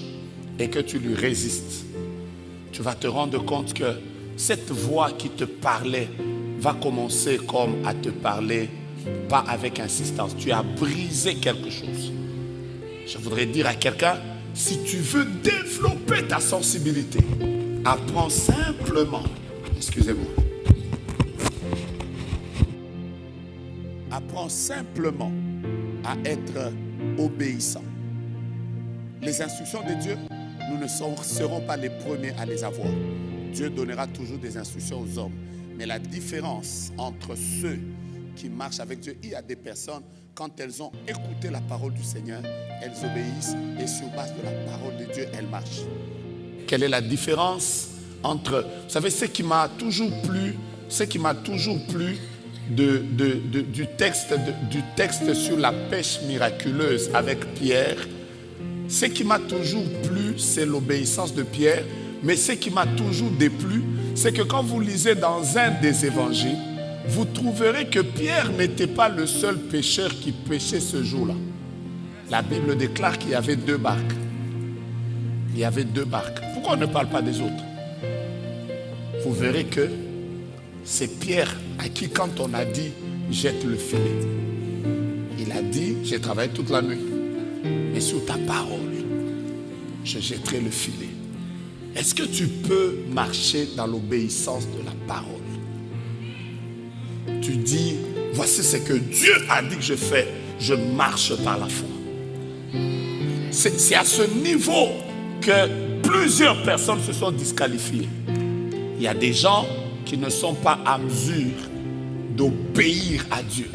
et que tu lui résistes, tu vas te rendre compte que cette voix qui te parlait va commencer comme à te parler, pas avec insistance. Tu as brisé quelque chose. Je voudrais dire à quelqu'un, si tu veux développer ta sensibilité, apprends simplement, excusez-moi, apprends simplement à être obéissant. Les instructions de Dieu, nous ne serons pas les premiers à les avoir. Dieu donnera toujours des instructions aux hommes. Mais la différence entre ceux qui marchent avec Dieu, il y a des personnes, quand elles ont écouté la parole du Seigneur, elles obéissent et sur base de la parole de Dieu, elles marchent. Quelle est la différence entre... Vous savez, ce qui m'a toujours plu du texte sur la pêche miraculeuse avec Pierre, ce qui m'a toujours plu, c'est l'obéissance de Pierre. Mais ce qui m'a toujours déplu, c'est que quand vous lisez dans un des évangiles, vous trouverez que Pierre n'était pas le seul pêcheur qui pêchait ce jour-là. La Bible déclare qu'il y avait 2 barques. Il y avait 2 barques. Pourquoi on ne parle pas des autres? Vous verrez que c'est Pierre à qui, quand on a dit « jette le filet », il a dit « j'ai travaillé toute la nuit, mais sur ta parole, je jetterai le filet ». Est-ce que tu peux marcher dans l'obéissance de la parole? Tu dis, voici ce que Dieu a dit que je fais, je marche par la foi. C'est à ce niveau que plusieurs personnes se sont disqualifiées. Il y a des gens qui ne sont pas à mesure d'obéir à Dieu,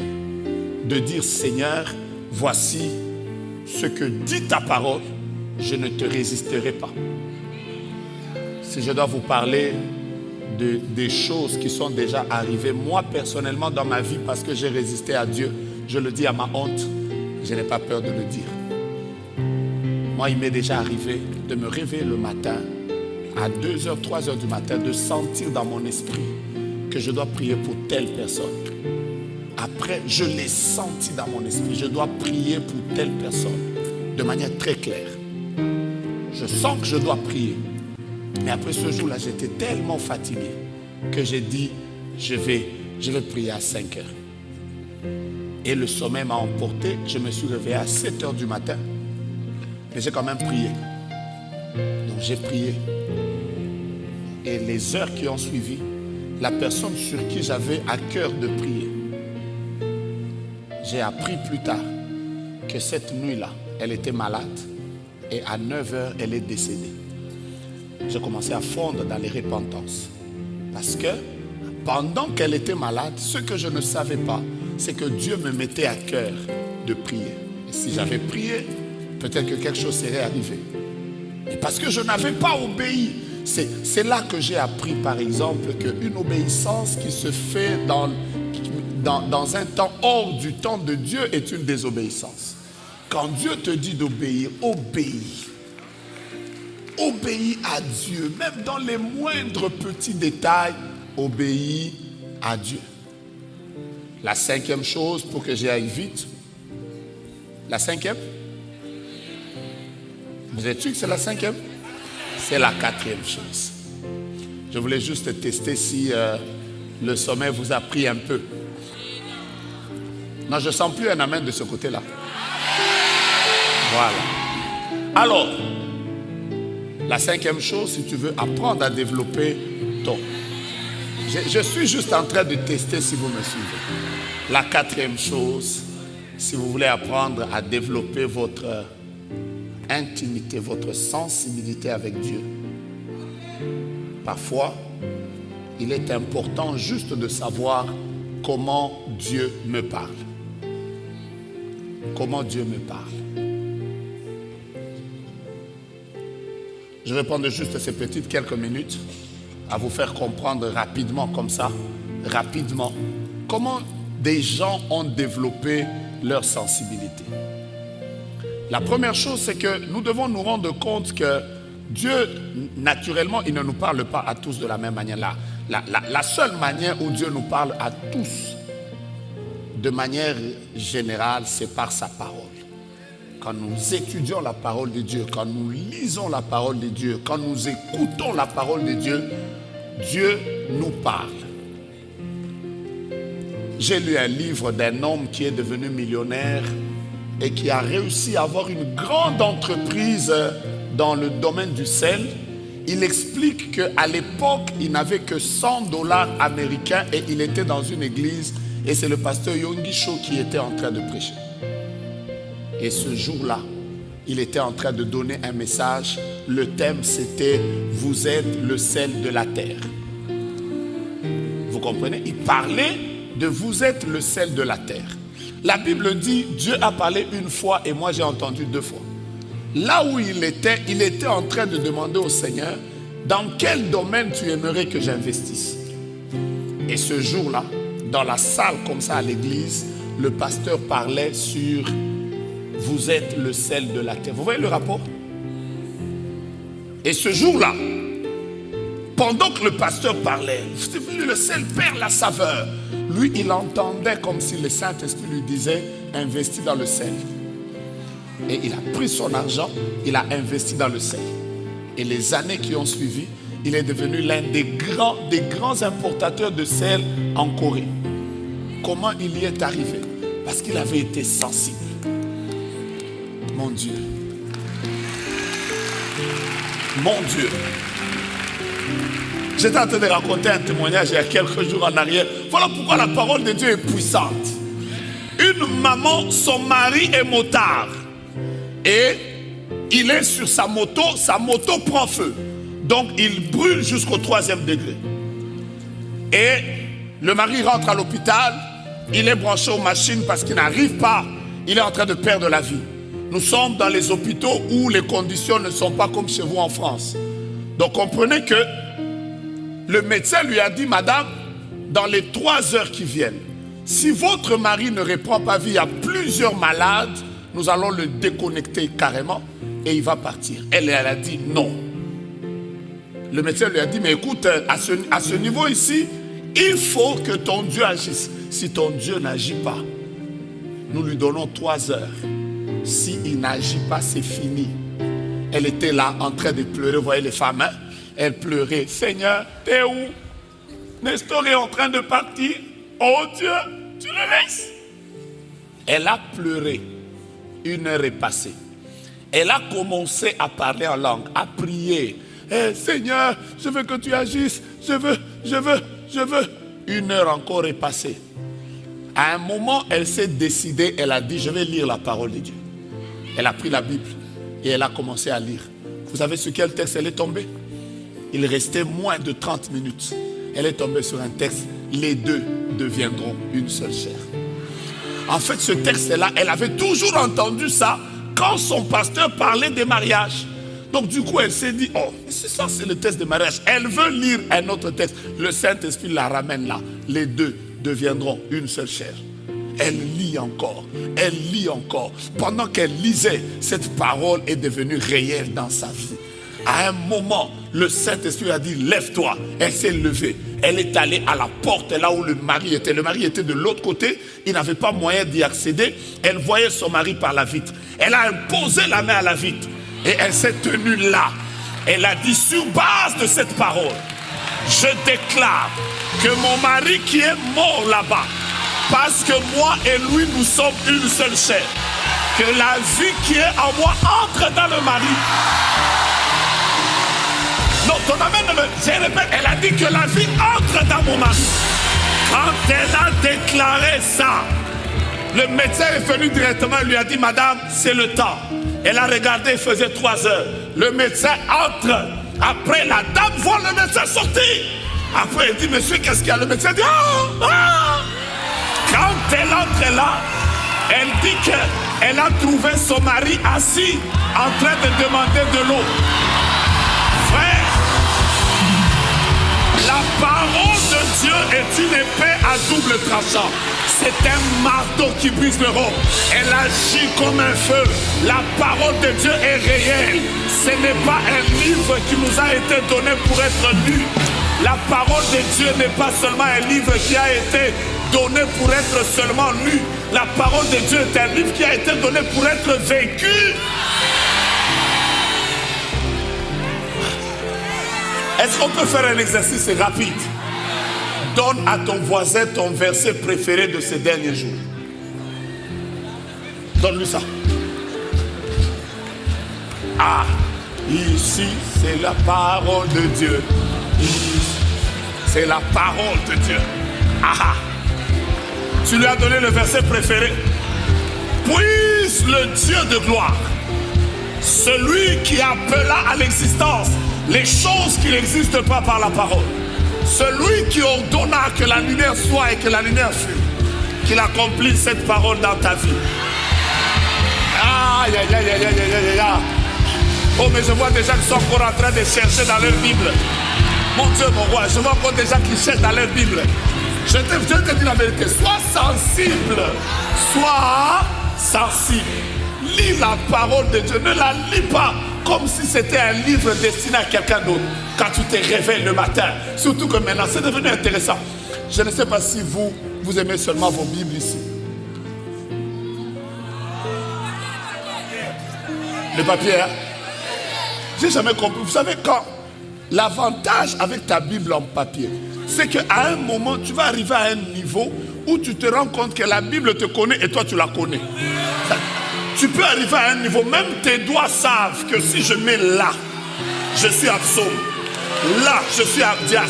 de dire, Seigneur, voici ce que dit ta parole, je ne te résisterai pas. Si je dois vous parler des choses qui sont déjà arrivées, moi personnellement dans ma vie, parce que j'ai résisté à Dieu, je le dis à ma honte, je n'ai pas peur de le dire. Moi, il m'est déjà arrivé de me réveiller le matin, à 2h, 3h du matin, de sentir dans mon esprit que je dois prier pour telle personne. Après, je l'ai senti dans mon esprit, je dois prier pour telle personne, de manière très claire. Je sens que je dois prier. Mais après ce jour-là, j'étais tellement fatigué que j'ai dit, je vais prier à 5 heures. Et le sommeil m'a emporté. Je me suis réveillé à 7 heures du matin. Mais j'ai quand même prié. Donc j'ai prié. Et les heures qui ont suivi, la personne sur qui j'avais à cœur de prier, j'ai appris plus tard que cette nuit-là, elle était malade. Et à 9 heures, elle est décédée. J'ai commencé à fondre dans les repentances. Parce que pendant qu'elle était malade, ce que je ne savais pas, c'est que Dieu me mettait à cœur de prier. Et si j'avais prié, peut-être que quelque chose serait arrivé. Et parce que je n'avais pas obéi, c'est là que j'ai appris, par exemple, qu'une obéissance qui se fait dans un temps hors du temps de Dieu est une désobéissance. Quand Dieu te dit d'obéir, obéis. obéis à Dieu, même dans les moindres petits détails, obéis à Dieu. La cinquième chose, pour que j'y aille vite, la cinquième? Vous êtes sûr que c'est la cinquième? C'est la quatrième chose. Je voulais juste tester si le sommeil vous a pris un peu. Non, je ne sens plus un amen de ce côté-là. Voilà. Alors, la cinquième chose, si tu veux apprendre à développer ton... Je suis juste en train de tester si vous me suivez. La quatrième chose, si vous voulez apprendre à développer votre intimité, votre sensibilité avec Dieu, parfois, il est important juste de savoir comment Dieu me parle. Comment Dieu me parle. Je vais prendre juste ces petites quelques minutes à vous faire comprendre rapidement comme ça, rapidement, comment des gens ont développé leur sensibilité. La première chose, c'est que nous devons nous rendre compte que Dieu, naturellement, il ne nous parle pas à tous de la même manière. La seule manière où Dieu nous parle à tous, de manière générale, c'est par sa parole. Quand nous étudions la parole de Dieu, quand nous lisons la parole de Dieu, quand nous écoutons la parole de Dieu, Dieu nous parle. J'ai lu un livre d'un homme qui est devenu millionnaire et qui a réussi à avoir une grande entreprise dans le domaine du sel. Il explique qu'à l'époque, il n'avait que $100 américains et il était dans une église et c'est le pasteur Yonggi Cho qui était en train de prêcher. Et ce jour-là, il était en train de donner un message. Le thème, c'était « Vous êtes le sel de la terre ». Vous comprenez? Il parlait de « Vous êtes le sel de la terre ». La Bible dit « Dieu a parlé une fois et moi j'ai entendu 2 fois ». Là où il était en train de demander au Seigneur « Dans quel domaine tu aimerais que j'investisse ?» Et ce jour-là, dans la salle comme ça à l'église, le pasteur parlait sur « Vous êtes le sel de la terre ». Vous voyez le rapport? Et ce jour-là, pendant que le pasteur parlait, le sel perd la saveur. Lui, il entendait comme si le Saint-Esprit lui disait « Investis dans le sel ». Et il a pris son argent, il a investi dans le sel. Et les années qui ont suivi, il est devenu l'un des grands importateurs de sel en Corée. Comment il y est arrivé? Parce qu'il avait été sensible. Mon Dieu. Mon Dieu. J'étais en train de raconter un témoignage il y a quelques jours en arrière. Voilà pourquoi la parole de Dieu est puissante. Une maman, son mari est motard. Et il est sur sa moto prend feu. Donc il brûle jusqu'au 3e degré. Et le mari rentre à l'hôpital, il est branché aux machines parce qu'il n'arrive pas, il est en train de perdre la vie. Nous sommes dans les hôpitaux où les conditions ne sont pas comme chez vous en France. Donc comprenez que le médecin lui a dit, madame, dans les 3 heures qui viennent, si votre mari ne reprend pas vie, il y a plusieurs malades, nous allons le déconnecter carrément et il va partir. Elle a dit non. Le médecin lui a dit, mais écoute, à ce niveau ici, il faut que ton Dieu agisse. Si ton Dieu n'agit pas, nous lui donnons 3 heures. S'il n'agit pas, c'est fini. Elle était là en train de pleurer. Vous voyez les femmes, hein? Elle pleurait. Seigneur, t'es où? Nestor est en train de partir. Oh Dieu, tu le laisses. Elle a pleuré. 1 heure est passée. Elle a commencé à parler en langue, à prier. Seigneur, je veux que tu agisses. Je veux. 1 heure encore est passée. À un moment, elle s'est décidée, elle a dit, je vais lire la parole de Dieu. Elle a pris la Bible et elle a commencé à lire. Vous savez sur quel texte elle est tombée? Il restait moins de 30 minutes. Elle est tombée sur un texte, les 2 deviendront une seule chair. En fait, ce texte-là, elle avait toujours entendu ça quand son pasteur parlait des mariages. Donc du coup, elle s'est dit, oh, c'est ça, c'est le texte de mariage. Elle veut lire un autre texte. Le Saint-Esprit la ramène là. Les 2 deviendront une seule chair. Elle lit encore. Elle lit encore. Pendant qu'elle lisait, cette parole est devenue réelle dans sa vie. À un moment, le Saint-Esprit a dit, lève-toi. Elle s'est levée. Elle est allée à la porte là où le mari était. Le mari était de l'autre côté. Il n'avait pas moyen d'y accéder. Elle voyait son mari par la vitre. Elle a imposé la main à la vitre. Et elle s'est tenue là. Elle a dit, sur base de cette parole, je déclare que mon mari qui est mort là-bas, parce que moi et lui, nous sommes une seule chair, que la vie qui est en moi entre dans le mari. Non, ton amen, je répète, elle a dit que la vie entre dans mon mari. Quand elle a déclaré ça, le médecin est venu directement et lui a dit, madame, c'est le temps. Elle a regardé, il faisait 3 heures. Le médecin entre. Après, la dame voit le médecin sortir. Après, elle dit, monsieur, qu'est-ce qu'il y a? Le médecin dit, Quand elle entre là, elle dit qu'elle a trouvé son mari assis en train de demander de l'eau. Frère, la parole de Dieu est une épée à double tranchant. C'est un marteau qui brise le roc. Elle agit comme un feu. La parole de Dieu est réelle. Ce n'est pas un livre qui nous a été donné pour être lu. La parole de Dieu n'est pas seulement un livre qui a été donné pour être seulement lu. La parole de Dieu est un livre qui a été donné pour être vécu. Est-ce qu'on peut faire un exercice rapide? Donne à ton voisin ton verset préféré de ces derniers jours. Donne-lui ça. Ah, ici, c'est la parole de Dieu. C'est la parole de Dieu. Ah, tu lui as donné le verset préféré. Puisse le Dieu de gloire, celui qui appela à l'existence les choses qui n'existent pas par la parole, celui qui ordonna que la lumière soit et que la lumière fut, qu'il accomplisse cette parole dans ta vie. Aïe, aïe, aïe, aïe, aïe, aïe, aïe. Oh, mais je vois des gens qui sont encore en train de chercher dans leur Bible. Mon Dieu, mon roi, je vois encore des gens qui cherchent dans leur Bible. Je te dis la vérité, sois sensible. Sois sensible. Lis la parole de Dieu, ne la lis pas comme si c'était un livre destiné à quelqu'un d'autre. Quand tu te réveilles le matin, surtout que maintenant, c'est devenu intéressant. Je ne sais pas si vous aimez seulement vos Bibles ici. Le papier, hein? J'ai jamais compris. Vous savez quand l'avantage avec ta Bible en papier, c'est qu'à un moment, tu vas arriver à un niveau où tu te rends compte que la Bible te connaît et toi tu la connais. Tu peux arriver à un niveau, même tes doigts savent que si je mets là, je suis à psaume. Là, je suis à dias.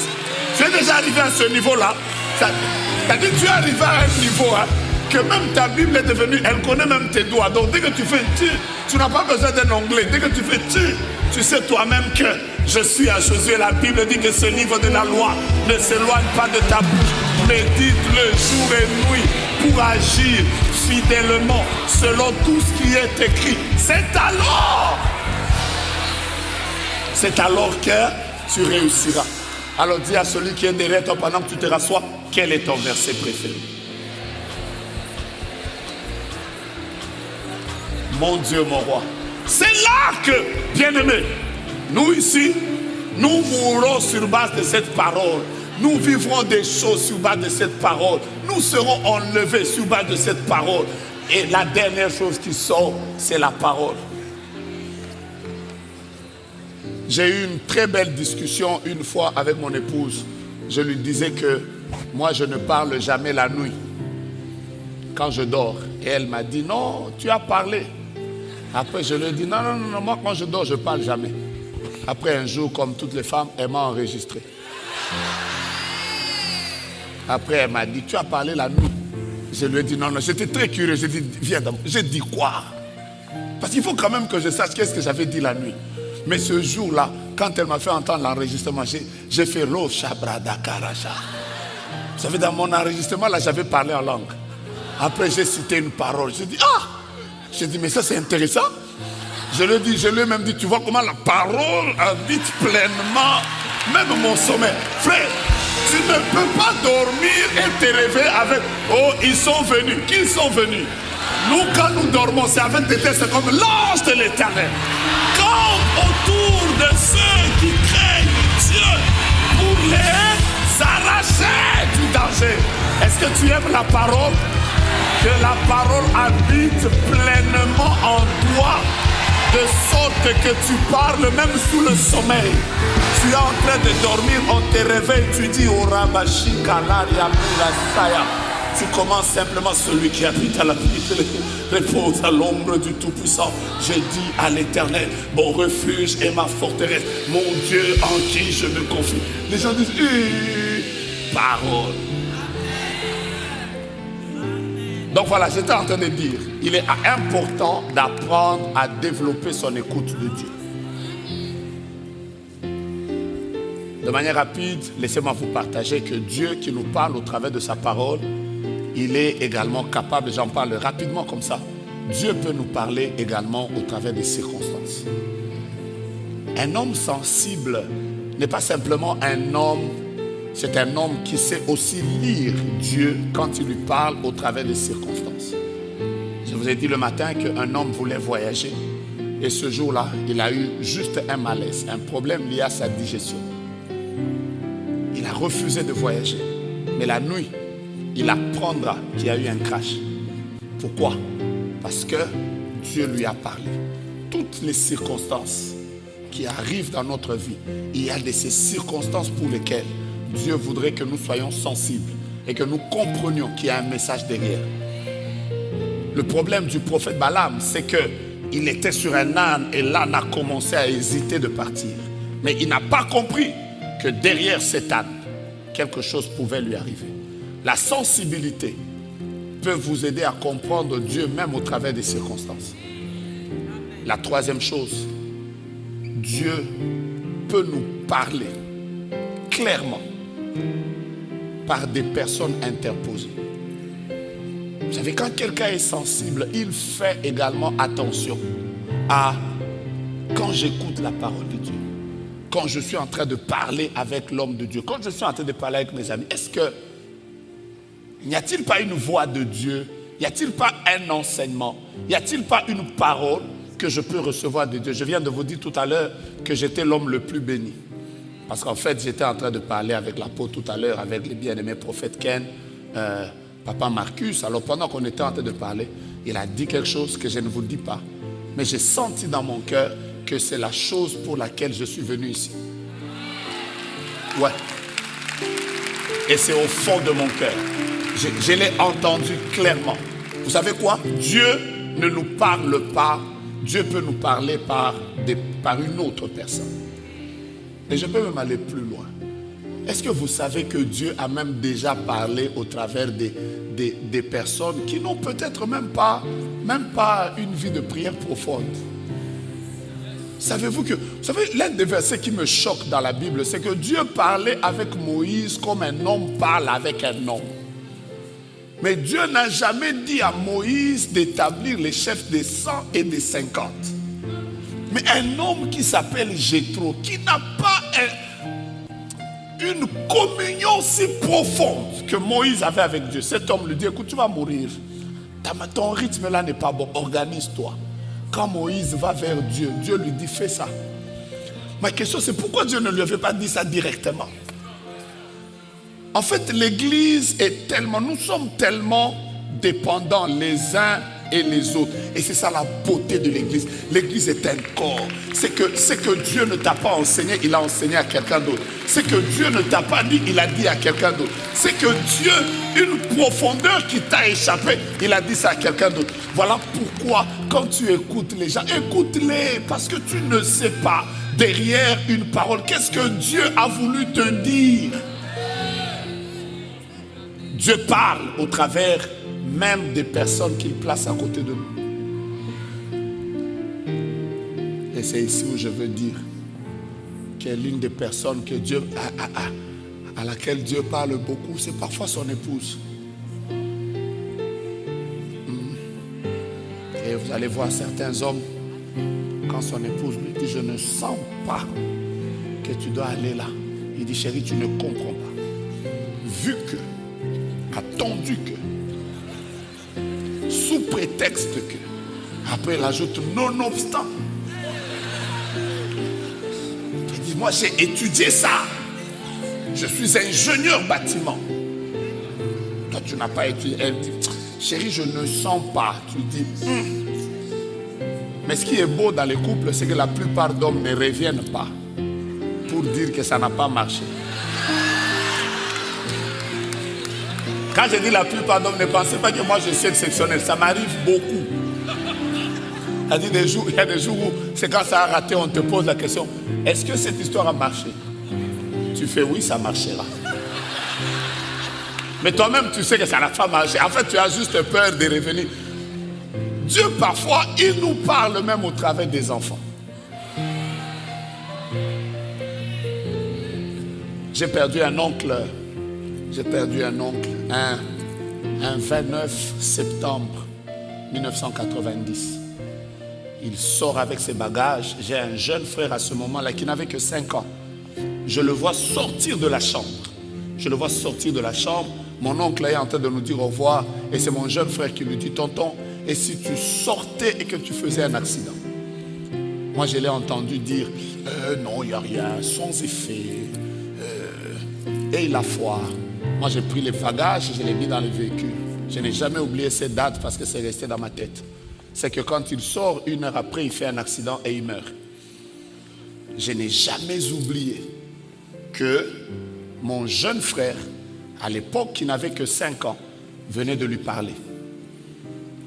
Tu es déjà arrivé à ce niveau-là. C'est-à-dire que tu es arrivé à un niveau que même ta Bible est devenue, elle connaît même tes doigts. Donc dès que tu fais tu n'as pas besoin d'un onglet. Dès que tu fais tu sais toi-même que je suis à Josué. La Bible dit que ce livre de la loi ne s'éloigne pas de ta bouche. Médite-le jour et nuit pour agir fidèlement selon tout ce qui est écrit. C'est alors que tu réussiras. Alors dis à celui qui est derrière toi pendant que tu te rassois, quel est ton verset préféré? Mon Dieu, mon roi. C'est là que, bien-aimés, nous ici, nous mourrons sur base de cette parole. Nous vivrons des choses sur base de cette parole. Nous serons enlevés sur base de cette parole. Et la dernière chose qui sort, c'est la parole. J'ai eu une très belle discussion une fois avec mon épouse. Je lui disais que moi, je ne parle jamais la nuit quand je dors. Et elle m'a dit, non, tu as parlé. Après, je lui ai dit, non, moi, quand je dors, je ne parle jamais. Après, un jour, comme toutes les femmes, elle m'a enregistré. Après, elle m'a dit, tu as parlé la nuit. Je lui ai dit, non, j'étais très curieux. J'ai dit, viens d'abord. J'ai dit quoi? Parce qu'il faut quand même que je sache qu'est-ce que j'avais dit la nuit. Mais ce jour-là, quand elle m'a fait entendre l'enregistrement, j'ai fait Lo Shabrada Karacha. Vous savez, dans mon enregistrement, là, j'avais parlé en langue. Après, j'ai cité une parole. J'ai dit, j'ai dit, mais ça, c'est intéressant. Je lui ai même dit, tu vois comment la parole habite pleinement, même mon sommeil. Frère, Tu ne peux pas dormir et te réveiller avec « Oh, ils sont venus ». Qui sont venus? Nous, quand nous dormons, c'est avec des têtes comme l'ange de l'Éternel. Comme autour de ceux qui craignent Dieu pour les arracher du danger. Est-ce que tu aimes la parole? Que la parole habite pleinement en toi, de sorte que tu parles même sous le sommeil. Tu es en train de dormir, on te réveille, tu dis au Rabashi Kalaria Saya. Tu commences simplement celui qui habite à la vie, repose à l'ombre du Tout-Puissant. Je dis à l'Éternel, mon refuge et ma forteresse, mon Dieu en qui je me confie. Les gens disent, parole. Donc voilà, j'étais en train de dire, il est important d'apprendre à développer son écoute de Dieu. De manière rapide, laissez-moi vous partager que Dieu qui nous parle au travers de sa parole, il est également capable, j'en parle rapidement comme ça, Dieu peut nous parler également au travers des circonstances. Un homme sensible n'est pas simplement un homme, c'est un homme qui sait aussi lire Dieu quand il lui parle au travers des circonstances. Je vous ai dit le matin qu'un homme voulait voyager et ce jour-là, il a eu juste un malaise, un problème lié à sa digestion. Il a refusé de voyager, mais la nuit, il apprendra qu'il y a eu un crash. Pourquoi? Parce que Dieu lui a parlé. Toutes les circonstances qui arrivent dans notre vie, il y a de ces circonstances pour lesquelles Dieu voudrait que nous soyons sensibles et que nous comprenions qu'il y a un message derrière. Le problème du prophète Balaam, c'est qu'il était sur un âne et l'âne a commencé à hésiter de partir. Mais il n'a pas compris que derrière cet âne, quelque chose pouvait lui arriver. La sensibilité peut vous aider à comprendre Dieu même au travers des circonstances. La troisième chose, Dieu peut nous parler clairement par des personnes interposées. Vous savez, quand quelqu'un est sensible, il fait également attention à quand j'écoute la parole de Dieu, quand je suis en train de parler avec l'homme de Dieu, quand je suis en train de parler avec mes amis, est-ce que n'y a-t-il pas une voix de Dieu? Y a-t-il pas un enseignement? Y a-t-il pas une parole que je peux recevoir de Dieu? Je viens de vous dire tout à l'heure que j'étais l'homme le plus béni. Parce qu'en fait, j'étais en train de parler avec l'apôtre tout à l'heure, avec les bien-aimés prophètes Ken, Papa Marcus. Alors pendant qu'on était en train de parler, il a dit quelque chose que je ne vous dis pas. Mais j'ai senti dans mon cœur que c'est la chose pour laquelle je suis venu ici. Ouais. Et c'est au fond de mon cœur. Je l'ai entendu clairement. Vous savez quoi? Dieu ne nous parle pas. Dieu peut nous parler par une autre personne. Et je peux même aller plus loin. Est-ce que vous savez que Dieu a même déjà parlé au travers des personnes qui n'ont peut-être même pas une vie de prière profonde? Savez-vous l'un des versets qui me choque dans la Bible, c'est que Dieu parlait avec Moïse comme un homme parle avec un homme. Mais Dieu n'a jamais dit à Moïse d'établir les chefs des 100 et des 50. Mais un homme qui s'appelle Jéthro, qui n'a pas une communion si profonde que Moïse avait avec Dieu. Cet homme lui dit, écoute, tu vas mourir. Ton rythme là n'est pas bon, organise-toi. Quand Moïse va vers Dieu, Dieu lui dit, fais ça. Ma question c'est pourquoi Dieu ne lui avait pas dit ça directement? En fait, l'église est tellement, nous sommes tellement dépendants les uns et les autres. Et c'est ça la beauté de l'église. L'église est un corps. C'est que Dieu ne t'a pas enseigné, il a enseigné à quelqu'un d'autre. C'est que Dieu ne t'a pas dit, il a dit à quelqu'un d'autre. C'est que Dieu, une profondeur qui t'a échappé, il a dit ça à quelqu'un d'autre. Voilà pourquoi, quand tu écoutes les gens, écoute-les, parce que tu ne sais pas, derrière une parole, qu'est-ce que Dieu a voulu te dire? Dieu parle au travers même des personnes qu'il place à côté de nous. Et c'est ici où je veux dire que l'une des personnes que Dieu à laquelle Dieu parle beaucoup, c'est parfois son épouse. Et vous allez voir certains hommes, quand son épouse lui dit, je ne sens pas que tu dois aller là. Il dit, chérie, tu ne comprends pas. vu que, attendu que, sous prétexte que, après il ajoute nonobstant. Il dit, moi j'ai étudié ça. Je suis ingénieur bâtiment. Toi tu n'as pas étudié. Elle dit, chérie, je ne sens pas. Tu dis, Mais ce qui est beau dans les couples, c'est que la plupart d'hommes ne reviennent pas pour dire que ça n'a pas marché. Quand je dis la plupart d'hommes, ne pensez pas que moi je suis exceptionnel. Ça m'arrive beaucoup. Il y a des jours où c'est quand ça a raté, on te pose la question, est-ce que cette histoire a marché? Tu fais oui, ça marchera. Mais toi-même, tu sais que ça n'a pas marché. En fait, tu as juste peur de revenir. Dieu, parfois, il nous parle même au travers des enfants. J'ai perdu un oncle un 29 septembre 1990. Il sort avec ses bagages. J'ai un jeune frère à ce moment-là qui n'avait que 5 ans. Je le vois sortir de la chambre. Mon oncle est en train de nous dire au revoir. Et c'est mon jeune frère qui lui dit, tonton, et si tu sortais et que tu faisais un accident? Moi, je l'ai entendu dire, non, il n'y a rien, sans effet. Et la foi. Moi, j'ai pris les bagages et je l'ai mis dans le véhicule. Je n'ai jamais oublié cette date parce que c'est resté dans ma tête. C'est que quand il sort, 1 heure après, il fait un accident et il meurt. Je n'ai jamais oublié que mon jeune frère, à l'époque qui n'avait que 5 ans, venait de lui parler.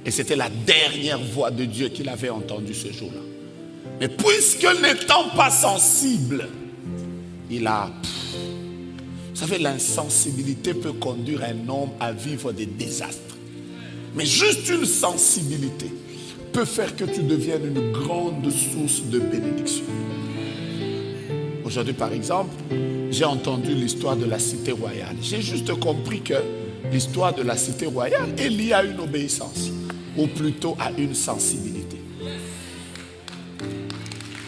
Et c'était la dernière voix de Dieu qu'il avait entendue ce jour-là. Mais puisque n'étant pas sensible, il a... Vous savez, l'insensibilité peut conduire un homme à vivre des désastres. Mais juste une sensibilité peut faire que tu deviennes une grande source de bénédiction. Aujourd'hui, par exemple, j'ai entendu l'histoire de la cité royale. J'ai juste compris que l'histoire de la cité royale est liée à une obéissance, ou plutôt à une sensibilité.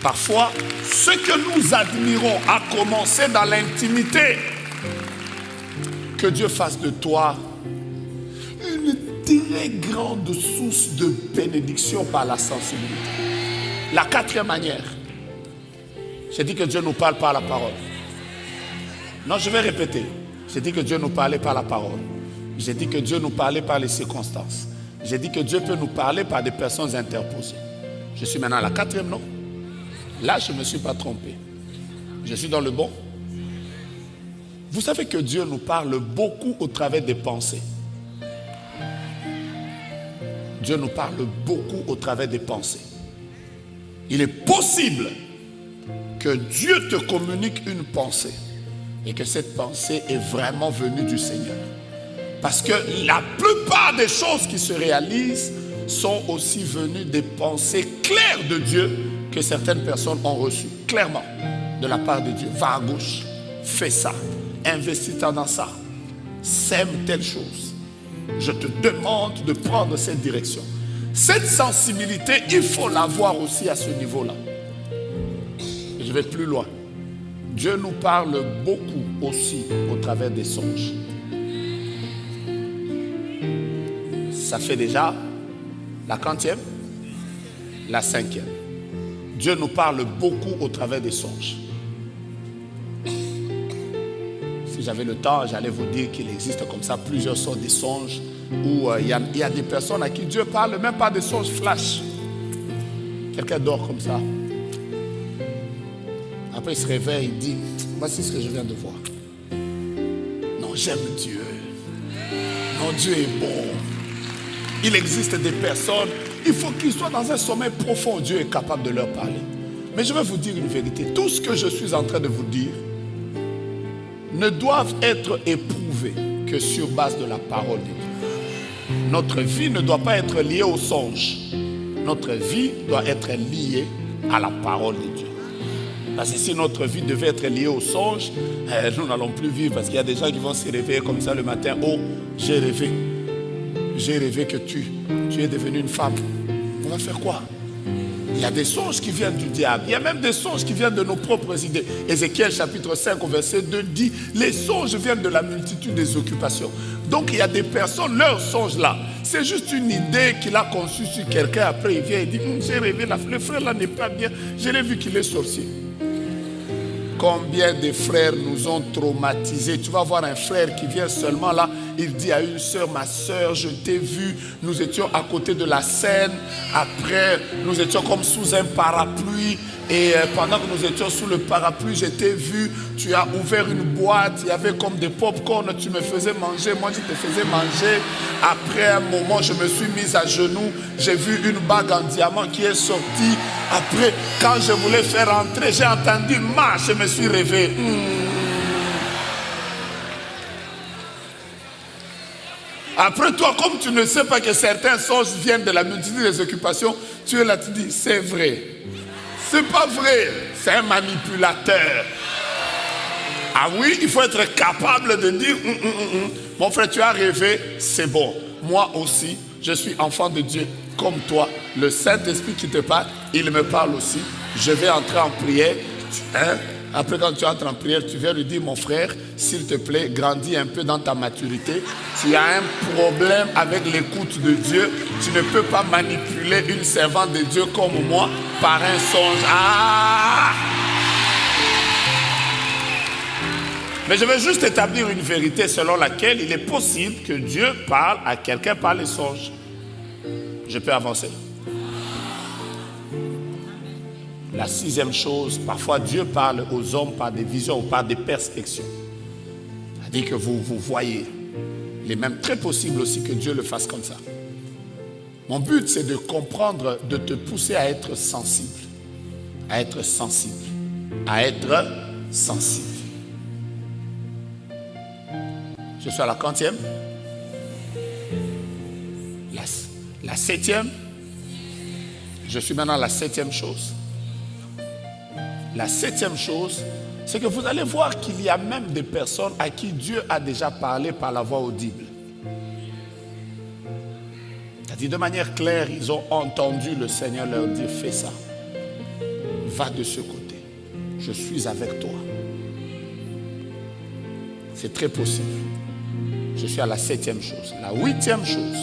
Parfois, ce que nous admirons a commencé dans l'intimité. Que Dieu fasse de toi une très grande source de bénédiction par la sensibilité. La 4e manière, j'ai dit que Dieu nous parle par la parole. Non, je vais répéter. J'ai dit que Dieu nous parlait par la parole. J'ai dit que Dieu nous parlait par les circonstances. J'ai dit que Dieu peut nous parler par des personnes interposées. Je suis maintenant à la 4e, non? Là, je ne me suis pas trompé. Je suis dans le bon. Vous savez que Dieu nous parle beaucoup au travers des pensées. Dieu nous parle beaucoup au travers des pensées. Il est possible que Dieu te communique une pensée et que cette pensée est vraiment venue du Seigneur. Parce que la plupart des choses qui se réalisent sont aussi venues des pensées claires de Dieu que certaines personnes ont reçues, clairement, de la part de Dieu. Va à gauche, fais ça. Investis-toi dans ça, sème telle chose. Je te demande de prendre cette direction. Cette sensibilité, il faut l'avoir aussi à ce niveau-là. Et je vais plus loin. Dieu nous parle beaucoup aussi au travers des songes. Ça fait déjà la 40e, la 5e. Dieu nous parle beaucoup au travers des songes. Si j'avais le temps, j'allais vous dire qu'il existe comme ça plusieurs sortes de songes où il y a des personnes à qui Dieu parle, même pas des songes flash. Quelqu'un dort comme ça. Après il se réveille, il dit, voici ce que je viens de voir. Non, j'aime Dieu. Non, Dieu est bon. Il existe des personnes, il faut qu'ils soient dans un sommeil profond. Dieu est capable de leur parler. Mais je vais vous dire une vérité. Tout ce que je suis en train de vous dire ne doivent être éprouvés que sur base de la parole de Dieu. Notre vie ne doit pas être liée aux songes. Notre vie doit être liée à la parole de Dieu. Parce que si notre vie devait être liée aux songes, nous n'allons plus vivre. Parce qu'il y a des gens qui vont se réveiller comme ça le matin. Oh, j'ai rêvé que tu es devenue une femme. On va faire quoi? Il y a des songes qui viennent du diable. Il y a même des songes qui viennent de nos propres idées. Ézéchiel chapitre 5 au verset 2 dit, les songes viennent de la multitude des occupations. Donc il y a des personnes, leurs songes là, c'est juste une idée qu'il a conçue sur quelqu'un. Après il vient et dit, j'ai rêvé, le frère là n'est pas bien, je l'ai vu qu'il est sorcier. Combien de frères nous ont traumatisés. Tu vas voir un frère qui vient seulement là, il dit à une soeur, ma soeur, je t'ai vu, nous étions à côté de la Seine, après nous étions comme sous un parapluie, et pendant que nous étions sous le parapluie, je t'ai vu, tu as ouvert une boîte, il y avait comme des pop-corn, tu me faisais manger, moi je te faisais manger. Après un moment, je me suis mise à genoux, j'ai vu une bague en diamant qui est sortie. Après, quand je voulais faire entrer, j'ai entendu marche, je me suis réveillé. Après toi, comme tu ne sais pas que certains songes viennent de la multitude des occupations, tu es là, tu dis, c'est vrai. C'est pas vrai, c'est un manipulateur. Ah oui, il faut être capable de dire, mon frère, tu as rêvé, c'est bon. Moi aussi, je suis enfant de Dieu comme toi. Le Saint-Esprit qui te parle, il me parle aussi. Je vais entrer en prière. Après, quand tu entres en prière, tu viens lui dire, mon frère, s'il te plaît, grandis un peu dans ta maturité. Tu as un problème avec l'écoute de Dieu. Tu ne peux pas manipuler une servante de Dieu comme moi par un songe. Ah! Mais je veux juste établir une vérité selon laquelle il est possible que Dieu parle à quelqu'un par les songes. Je peux avancer. La sixième chose, parfois Dieu parle aux hommes par des visions ou par des perspectives. C'est-à-dire que vous voyez. Il est même très possible aussi que Dieu le fasse comme ça. Mon but, c'est de comprendre, de te pousser à être sensible. À être sensible. À être sensible. Je suis à la 40e. La 7e. Je suis maintenant à la 7e chose. La 7e chose, c'est que vous allez voir qu'il y a même des personnes à qui Dieu a déjà parlé par la voix audible. C'est-à-dire de manière claire, ils ont entendu le Seigneur leur dire, fais ça. Va de ce côté. Je suis avec toi. C'est très possible. Je suis à la 7e chose. La 8e chose.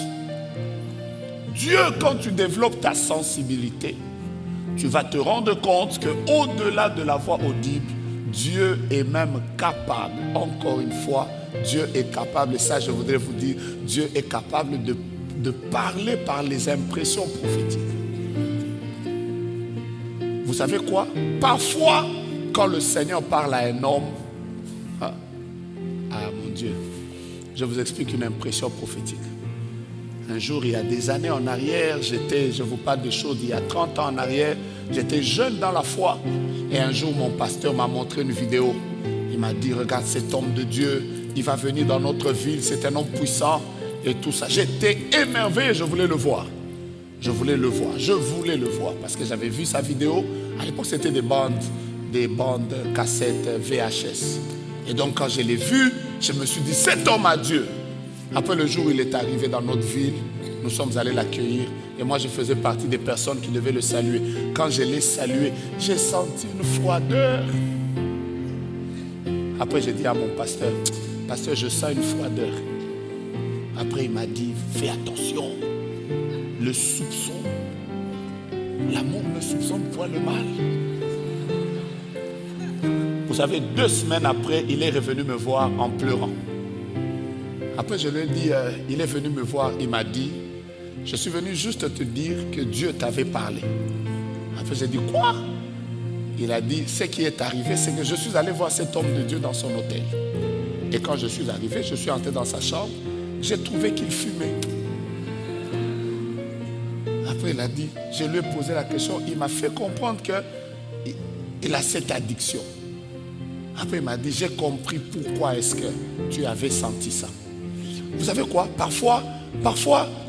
Dieu, quand tu développes ta sensibilité, tu vas te rendre compte qu'au-delà de la voix audible, Dieu est même capable, encore une fois, Dieu est capable, et ça je voudrais vous dire, Dieu est capable de parler par les impressions prophétiques. Vous savez quoi? Parfois, quand le Seigneur parle à un homme, ah mon Dieu, je vous explique une impression prophétique. Un jour, il y a des années en arrière, je vous parle de choses d'il y a 30 ans en arrière, j'étais jeune dans la foi. Et un jour, mon pasteur m'a montré une vidéo. Il m'a dit, regarde cet homme de Dieu, il va venir dans notre ville, c'est un homme puissant et tout ça. J'étais émerveillé, je voulais le voir. Je voulais le voir parce que j'avais vu sa vidéo. À l'époque, c'était des bandes cassettes VHS. Et donc, quand je l'ai vu, je me suis dit, cet homme a Dieu. Après le jour où il est arrivé dans notre ville, nous sommes allés l'accueillir. Et moi, je faisais partie des personnes qui devaient le saluer. Quand je l'ai salué, j'ai senti une froideur. Après, j'ai dit à mon pasteur, pasteur, je sens une froideur. Après, il m'a dit, fais attention. Le soupçon, l'amour ne soupçonne point le mal. Vous savez, 2 semaines après, il est revenu me voir en pleurant. Après, je lui ai dit, il est venu me voir, il m'a dit, je suis venu juste te dire que Dieu t'avait parlé. Après, j'ai dit, quoi? Il a dit, ce qui est arrivé, c'est que je suis allé voir cet homme de Dieu dans son hôtel. Et quand je suis arrivé, je suis entré dans sa chambre, j'ai trouvé qu'il fumait. Après, il a dit, je lui ai posé la question, il m'a fait comprendre qu'il a cette addiction. Après, il m'a dit, j'ai compris pourquoi est-ce que tu avais senti ça. Vous savez quoi? Parfois,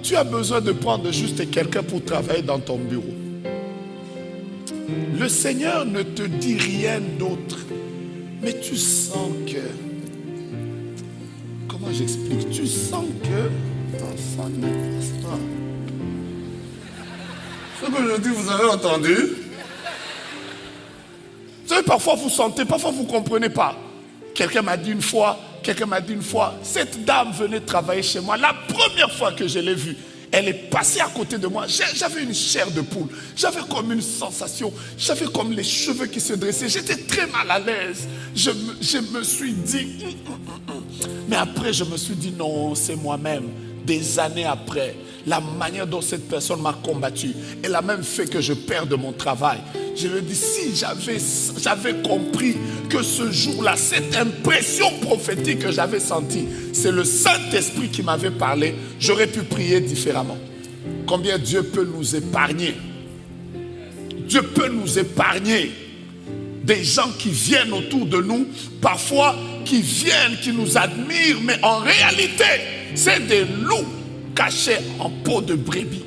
tu as besoin de prendre juste quelqu'un pour travailler dans ton bureau. Le Seigneur ne te dit rien d'autre, mais tu sens que... Comment j'explique? Tu sens que... Ça ne passe pas. Donc aujourd'hui, vous avez entendu. Vous savez, parfois vous sentez, parfois vous ne comprenez pas. Quelqu'un m'a dit une fois, cette dame venait travailler chez moi. La première fois que je l'ai vue, elle est passée à côté de moi. J'avais une chair de poule. J'avais comme une sensation. J'avais comme les cheveux qui se dressaient. J'étais très mal à l'aise. Je me suis dit... Mais après, je me suis dit, non, c'est moi-même. Des années après, la manière dont cette personne m'a combattu, elle a même fait que je perde mon travail. Je me dis, si j'avais compris que ce jour-là, cette impression prophétique que j'avais sentie, c'est le Saint-Esprit qui m'avait parlé, j'aurais pu prier différemment. Combien Dieu peut nous épargner? Dieu peut nous épargner des gens qui viennent autour de nous, parfois qui viennent, qui nous admirent, mais en réalité, c'est des loups cachés en peau de brebis.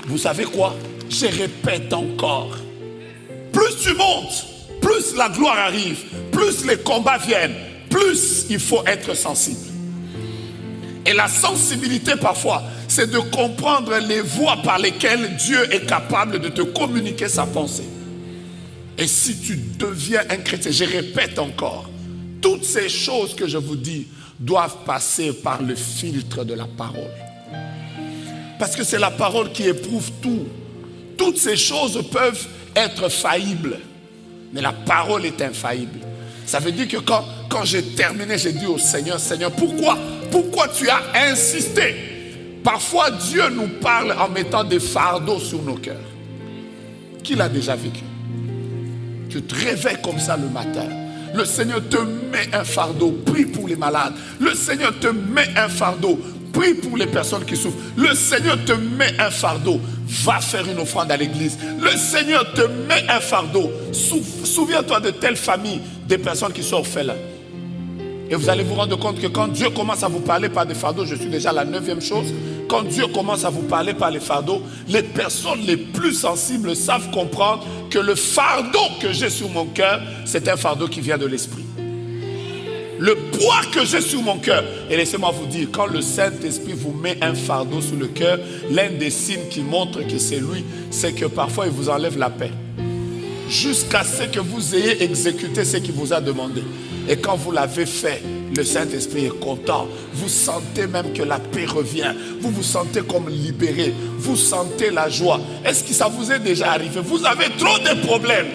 Vous savez quoi? Je répète encore. Plus tu montes, plus la gloire arrive, plus les combats viennent, plus il faut être sensible. Et la sensibilité parfois, c'est de comprendre les voies par lesquelles Dieu est capable de te communiquer sa pensée. Et si tu deviens un chrétien, je répète encore, toutes ces choses que je vous dis doivent passer par le filtre de la parole. Parce que c'est la parole qui éprouve tout. Toutes ces choses peuvent être faillibles, mais la parole est infaillible. Ça veut dire que quand j'ai terminé, j'ai dit au Seigneur, Seigneur, pourquoi tu as insisté? Parfois, Dieu nous parle en mettant des fardeaux sur nos cœurs. Qui l'a déjà vécu? Tu te réveilles comme ça le matin. Le Seigneur te met un fardeau, prie pour les malades. Le Seigneur te met un fardeau, prie pour les personnes qui souffrent. Le Seigneur te met un fardeau, va faire une offrande à l'église. Le Seigneur te met un fardeau. Souviens-toi de telle famille, des personnes qui sont orphelins. Et vous allez vous rendre compte que quand Dieu commence à vous parler par des fardeaux, je suis déjà à la 9e chose, quand Dieu commence à vous parler par les fardeaux, les personnes les plus sensibles savent comprendre que le fardeau que j'ai sur mon cœur, c'est un fardeau qui vient de l'esprit. Le poids que j'ai sur mon cœur, et laissez-moi vous dire, quand le Saint-Esprit vous met un fardeau sur le cœur, l'un des signes qui montre que c'est lui, c'est que parfois il vous enlève la paix. Jusqu'à ce que vous ayez exécuté ce qu'il vous a demandé. Et quand vous l'avez fait, le Saint-Esprit est content. Vous sentez même que la paix revient. Vous vous sentez comme libéré. Vous sentez la joie. Est-ce que ça vous est déjà arrivé? Vous avez trop de problèmes.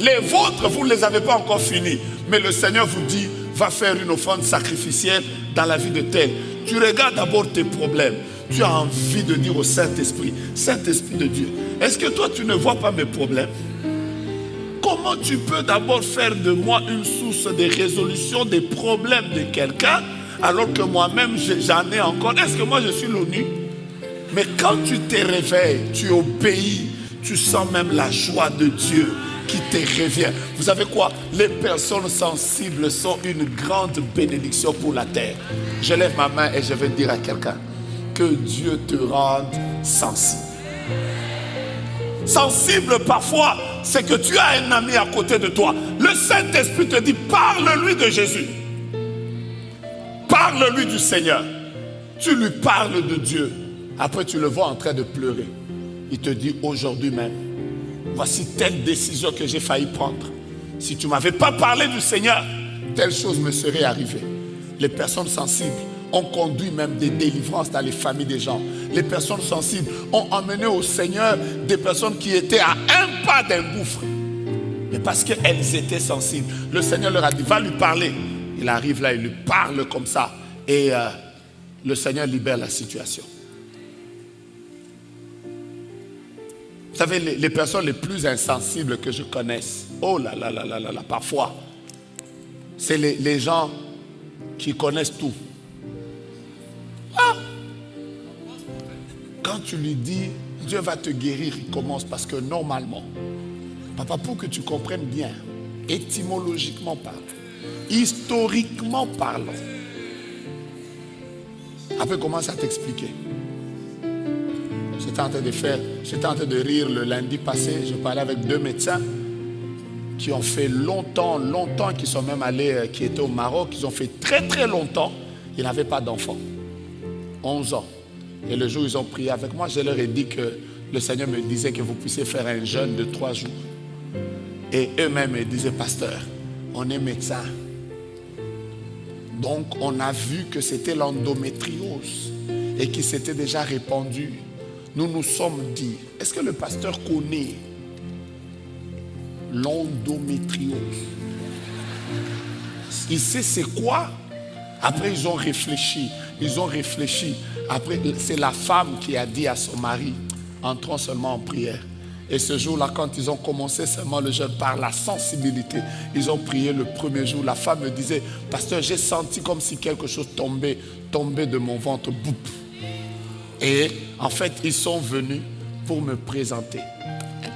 Les vôtres, vous ne les avez pas encore finis. Mais le Seigneur vous dit, va faire une offrande sacrificielle dans la vie de tel. Tu regardes d'abord tes problèmes. Tu as envie de dire au Saint-Esprit, Saint-Esprit de Dieu, est-ce que toi tu ne vois pas mes problèmes? Comment tu peux d'abord faire de moi une source de résolution des problèmes de quelqu'un alors que moi-même j'en ai encore? Est-ce que moi je suis l'ONU? Mais quand tu te réveilles, tu obéis, tu sens même la joie de Dieu qui te revient. Vous savez quoi? Les personnes sensibles sont une grande bénédiction pour la terre. Je lève ma main et je vais dire à quelqu'un, que Dieu te rende sensible. Sensible parfois, c'est que tu as un ami à côté de toi. Le Saint-Esprit te dit, parle-lui de Jésus. Parle-lui du Seigneur. Tu lui parles de Dieu. Après, tu le vois en train de pleurer. Il te dit, aujourd'hui même, voici telle décision que j'ai failli prendre. Si tu ne m'avais pas parlé du Seigneur, telle chose me serait arrivée. Les personnes sensibles ont conduit même des délivrances dans les familles des gens. Les personnes sensibles ont emmené au Seigneur des personnes qui étaient à un pas d'un gouffre. Mais parce qu'elles étaient sensibles, le Seigneur leur a dit, va lui parler. Il arrive là, il lui parle comme ça. Et le Seigneur libère la situation. Vous savez, les personnes les plus insensibles que je connaisse, oh là là là là là, parfois, c'est les gens qui connaissent tout. Ah! Quand tu lui dis, Dieu va te guérir, il commence parce que normalement, papa, pour que tu comprennes bien, étymologiquement parlant, historiquement parlant, après commence à t'expliquer. J'étais en train de rire le lundi passé, je parlais avec 2 médecins qui ont fait longtemps, qui sont même allés, qui étaient au Maroc, ils ont fait très très longtemps, ils n'avaient pas d'enfants. 11 ans. Et le jour où ils ont prié avec moi, je leur ai dit que le Seigneur me disait que vous puissiez faire un jeûne de 3 jours. Et eux-mêmes me disaient, pasteur, on est médecin. Donc on a vu que c'était l'endométriose et qui s'était déjà répandu. Nous nous sommes dit, est-ce que le pasteur connaît l'endométriose? Il sait c'est quoi? Après ils ont réfléchi. Après c'est la femme qui a dit à son mari, entrons seulement en prière. Et ce jour-là, quand ils ont commencé seulement le jeûne par la sensibilité, ils ont prié le premier jour. La femme me disait, pasteur, j'ai senti comme si quelque chose tombait de mon ventre. Boum. Et en fait, ils sont venus pour me présenter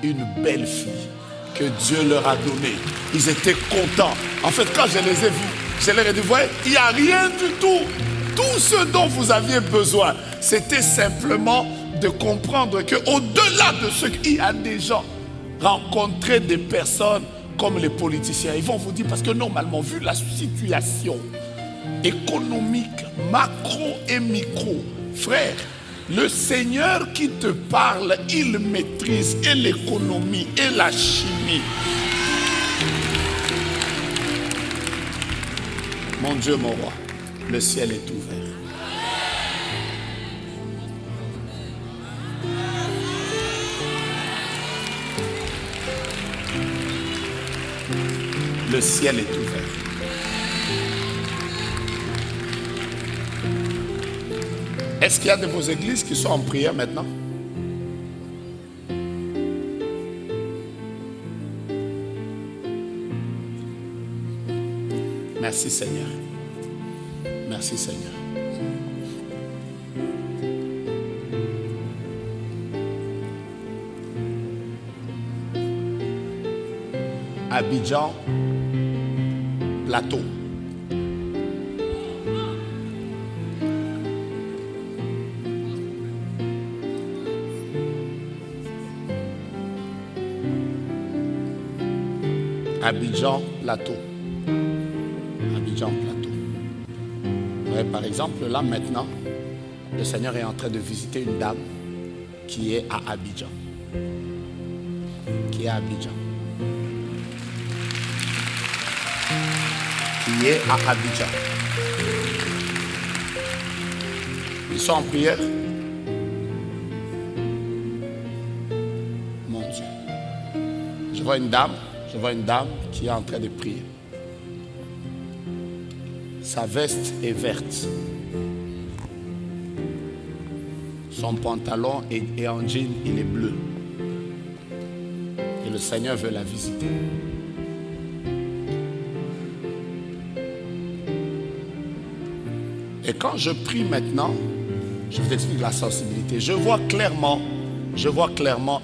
une belle fille que Dieu leur a donnée. Ils étaient contents. En fait, quand je les ai vus, je leur ai dit, voyez, il n'y a rien du tout. Tout ce dont vous aviez besoin, c'était simplement de comprendre qu'au-delà de ce qu'il y a des gens, rencontrer des personnes comme les politiciens, ils vont vous dire, parce que normalement, vu la situation économique, macro et micro, frère, le Seigneur qui te parle, il maîtrise et l'économie et la chimie. Mon Dieu, mon roi, le ciel est ouvert. Le ciel est ouvert. Est-ce qu'il y a de vos églises qui sont en prière maintenant? Merci Seigneur. Merci Seigneur. Abidjan, Plateau. Abidjan, Plateau. Abidjan, Plateau. Ouais, par exemple, là maintenant, le Seigneur est en train de visiter une dame qui est à Abidjan. Qui est à Abidjan. Qui est à Abidjan. Ils sont en prière. Mon Dieu. Je vois une dame qui est en train de prier. Sa veste est verte. Son pantalon est en jean, il est bleu. Et le Seigneur veut la visiter. Et quand je prie maintenant, je vous explique la sensibilité. Je vois clairement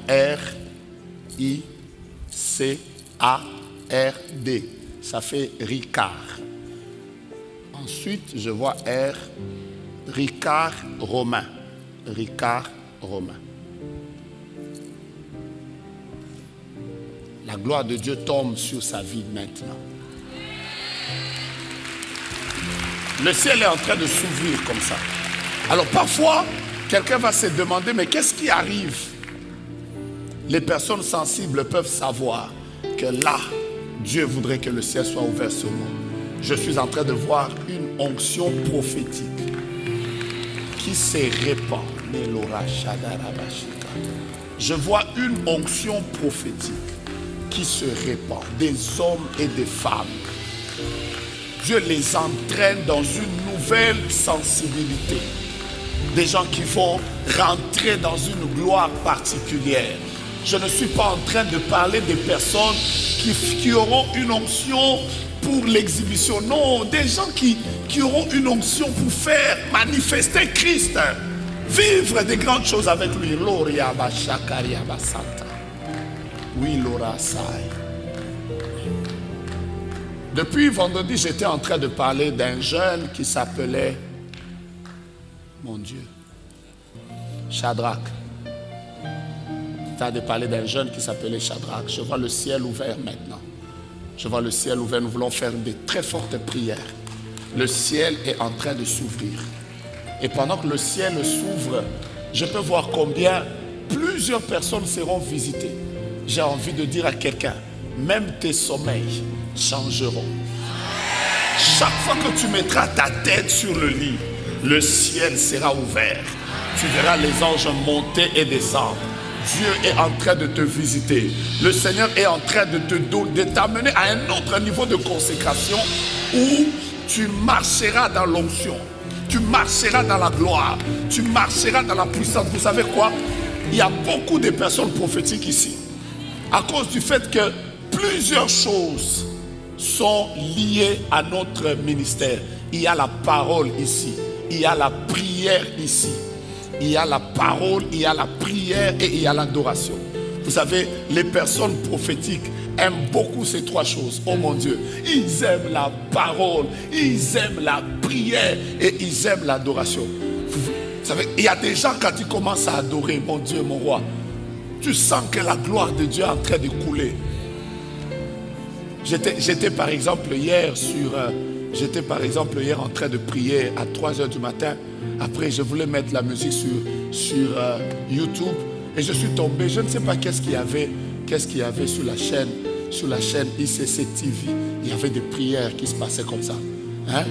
R-I-C-A-R-D. Ça fait Ricard. Ensuite, je vois Ricard Romain. Ricard Romain. La gloire de Dieu tombe sur sa vie maintenant. Le ciel est en train de s'ouvrir comme ça. Alors parfois, quelqu'un va se demander, mais qu'est-ce qui arrive? Les personnes sensibles peuvent savoir que là, Dieu voudrait que le ciel soit ouvert sur nous. Je suis en train de voir une onction prophétique qui se répand. Je vois une onction prophétique qui se répand. Des hommes et des femmes. Dieu les entraîne dans une nouvelle sensibilité. Des gens qui vont rentrer dans une gloire particulière. Je ne suis pas en train de parler des personnes qui auront une onction pour l'exhibition. Non, des gens qui auront une onction pour faire manifester Christ. Vivre des grandes choses avec lui. Oui, Laura Sai. Depuis vendredi, j'étais en train de parler d'un jeune qui s'appelait, mon Dieu, Shadrach. J'étais en train de parler d'un jeune qui s'appelait Shadrach. Je vois le ciel ouvert maintenant. Je vois le ciel ouvert. Nous voulons faire des très fortes prières. Le ciel est en train de s'ouvrir. Et pendant que le ciel s'ouvre, je peux voir combien plusieurs personnes seront visitées. J'ai envie de dire à quelqu'un, même tes sommeils changeront. Chaque fois que tu mettras ta tête sur le lit, le ciel sera ouvert. Tu verras les anges monter et descendre. Dieu est en train de te visiter. Le Seigneur est en train de t'amener à un autre niveau de consécration où tu marcheras dans l'onction. Tu marcheras dans la gloire. Tu marcheras dans la puissance. Vous savez quoi? Il y a beaucoup de personnes prophétiques ici. À cause du fait que plusieurs choses sont liées à notre ministère. Il y a la parole ici. Il y a la prière ici. Il y a la parole, il y a la prière et il y a l'adoration. Vous savez, les personnes prophétiques aiment beaucoup ces trois choses. Oh mon Dieu, ils aiment la parole, ils aiment la prière et ils aiment l'adoration. Vous savez, il y a des gens quand ils commencent à adorer, mon Dieu, mon roi, tu sens que la gloire de Dieu est en train de couler. J'étais par exemple hier en train de prier à 3h du matin. Après, je voulais mettre la musique sur YouTube et je suis tombé. Je ne sais pas qu'est-ce qu'il y avait sur la chaîne ICC TV. Il y avait des prières qui se passaient comme ça. Hein?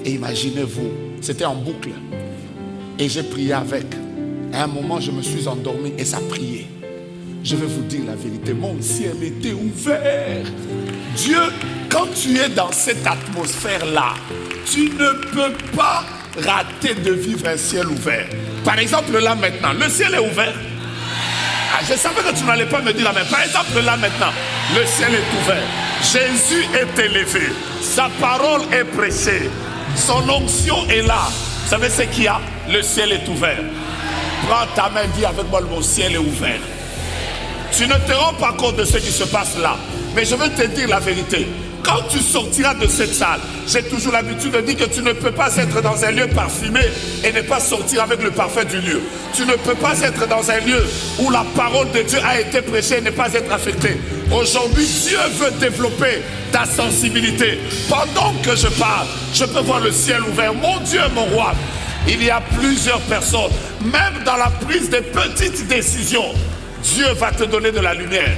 Et imaginez-vous, c'était en boucle. Et j'ai prié avec. À un moment, je me suis endormi et ça priait. Je vais vous dire la vérité, mon ciel était ouvert. Dieu, quand tu es dans cette atmosphère-là, tu ne peux pas rater de vivre un ciel ouvert. Par exemple, là maintenant, le ciel est ouvert. Ah, je savais que tu n'allais pas me dire la même. Par exemple, là maintenant, le ciel est ouvert. Jésus est élevé. Sa parole est prêchée. Son onction est là. Vous savez ce qu'il y a? Le ciel est ouvert. Prends ta main, dis avec moi, mon ciel est ouvert. Tu ne te rends pas compte de ce qui se passe là. Mais je veux te dire la vérité. Quand tu sortiras de cette salle, j'ai toujours l'habitude de dire que tu ne peux pas être dans un lieu parfumé et ne pas sortir avec le parfum du lieu. Tu ne peux pas être dans un lieu où la parole de Dieu a été prêchée et ne pas être affectée. Aujourd'hui, Dieu veut développer ta sensibilité. Pendant que je parle, je peux voir le ciel ouvert. Mon Dieu, mon roi, il y a plusieurs personnes, même dans la prise de petites décisions, Dieu va te donner de la lumière.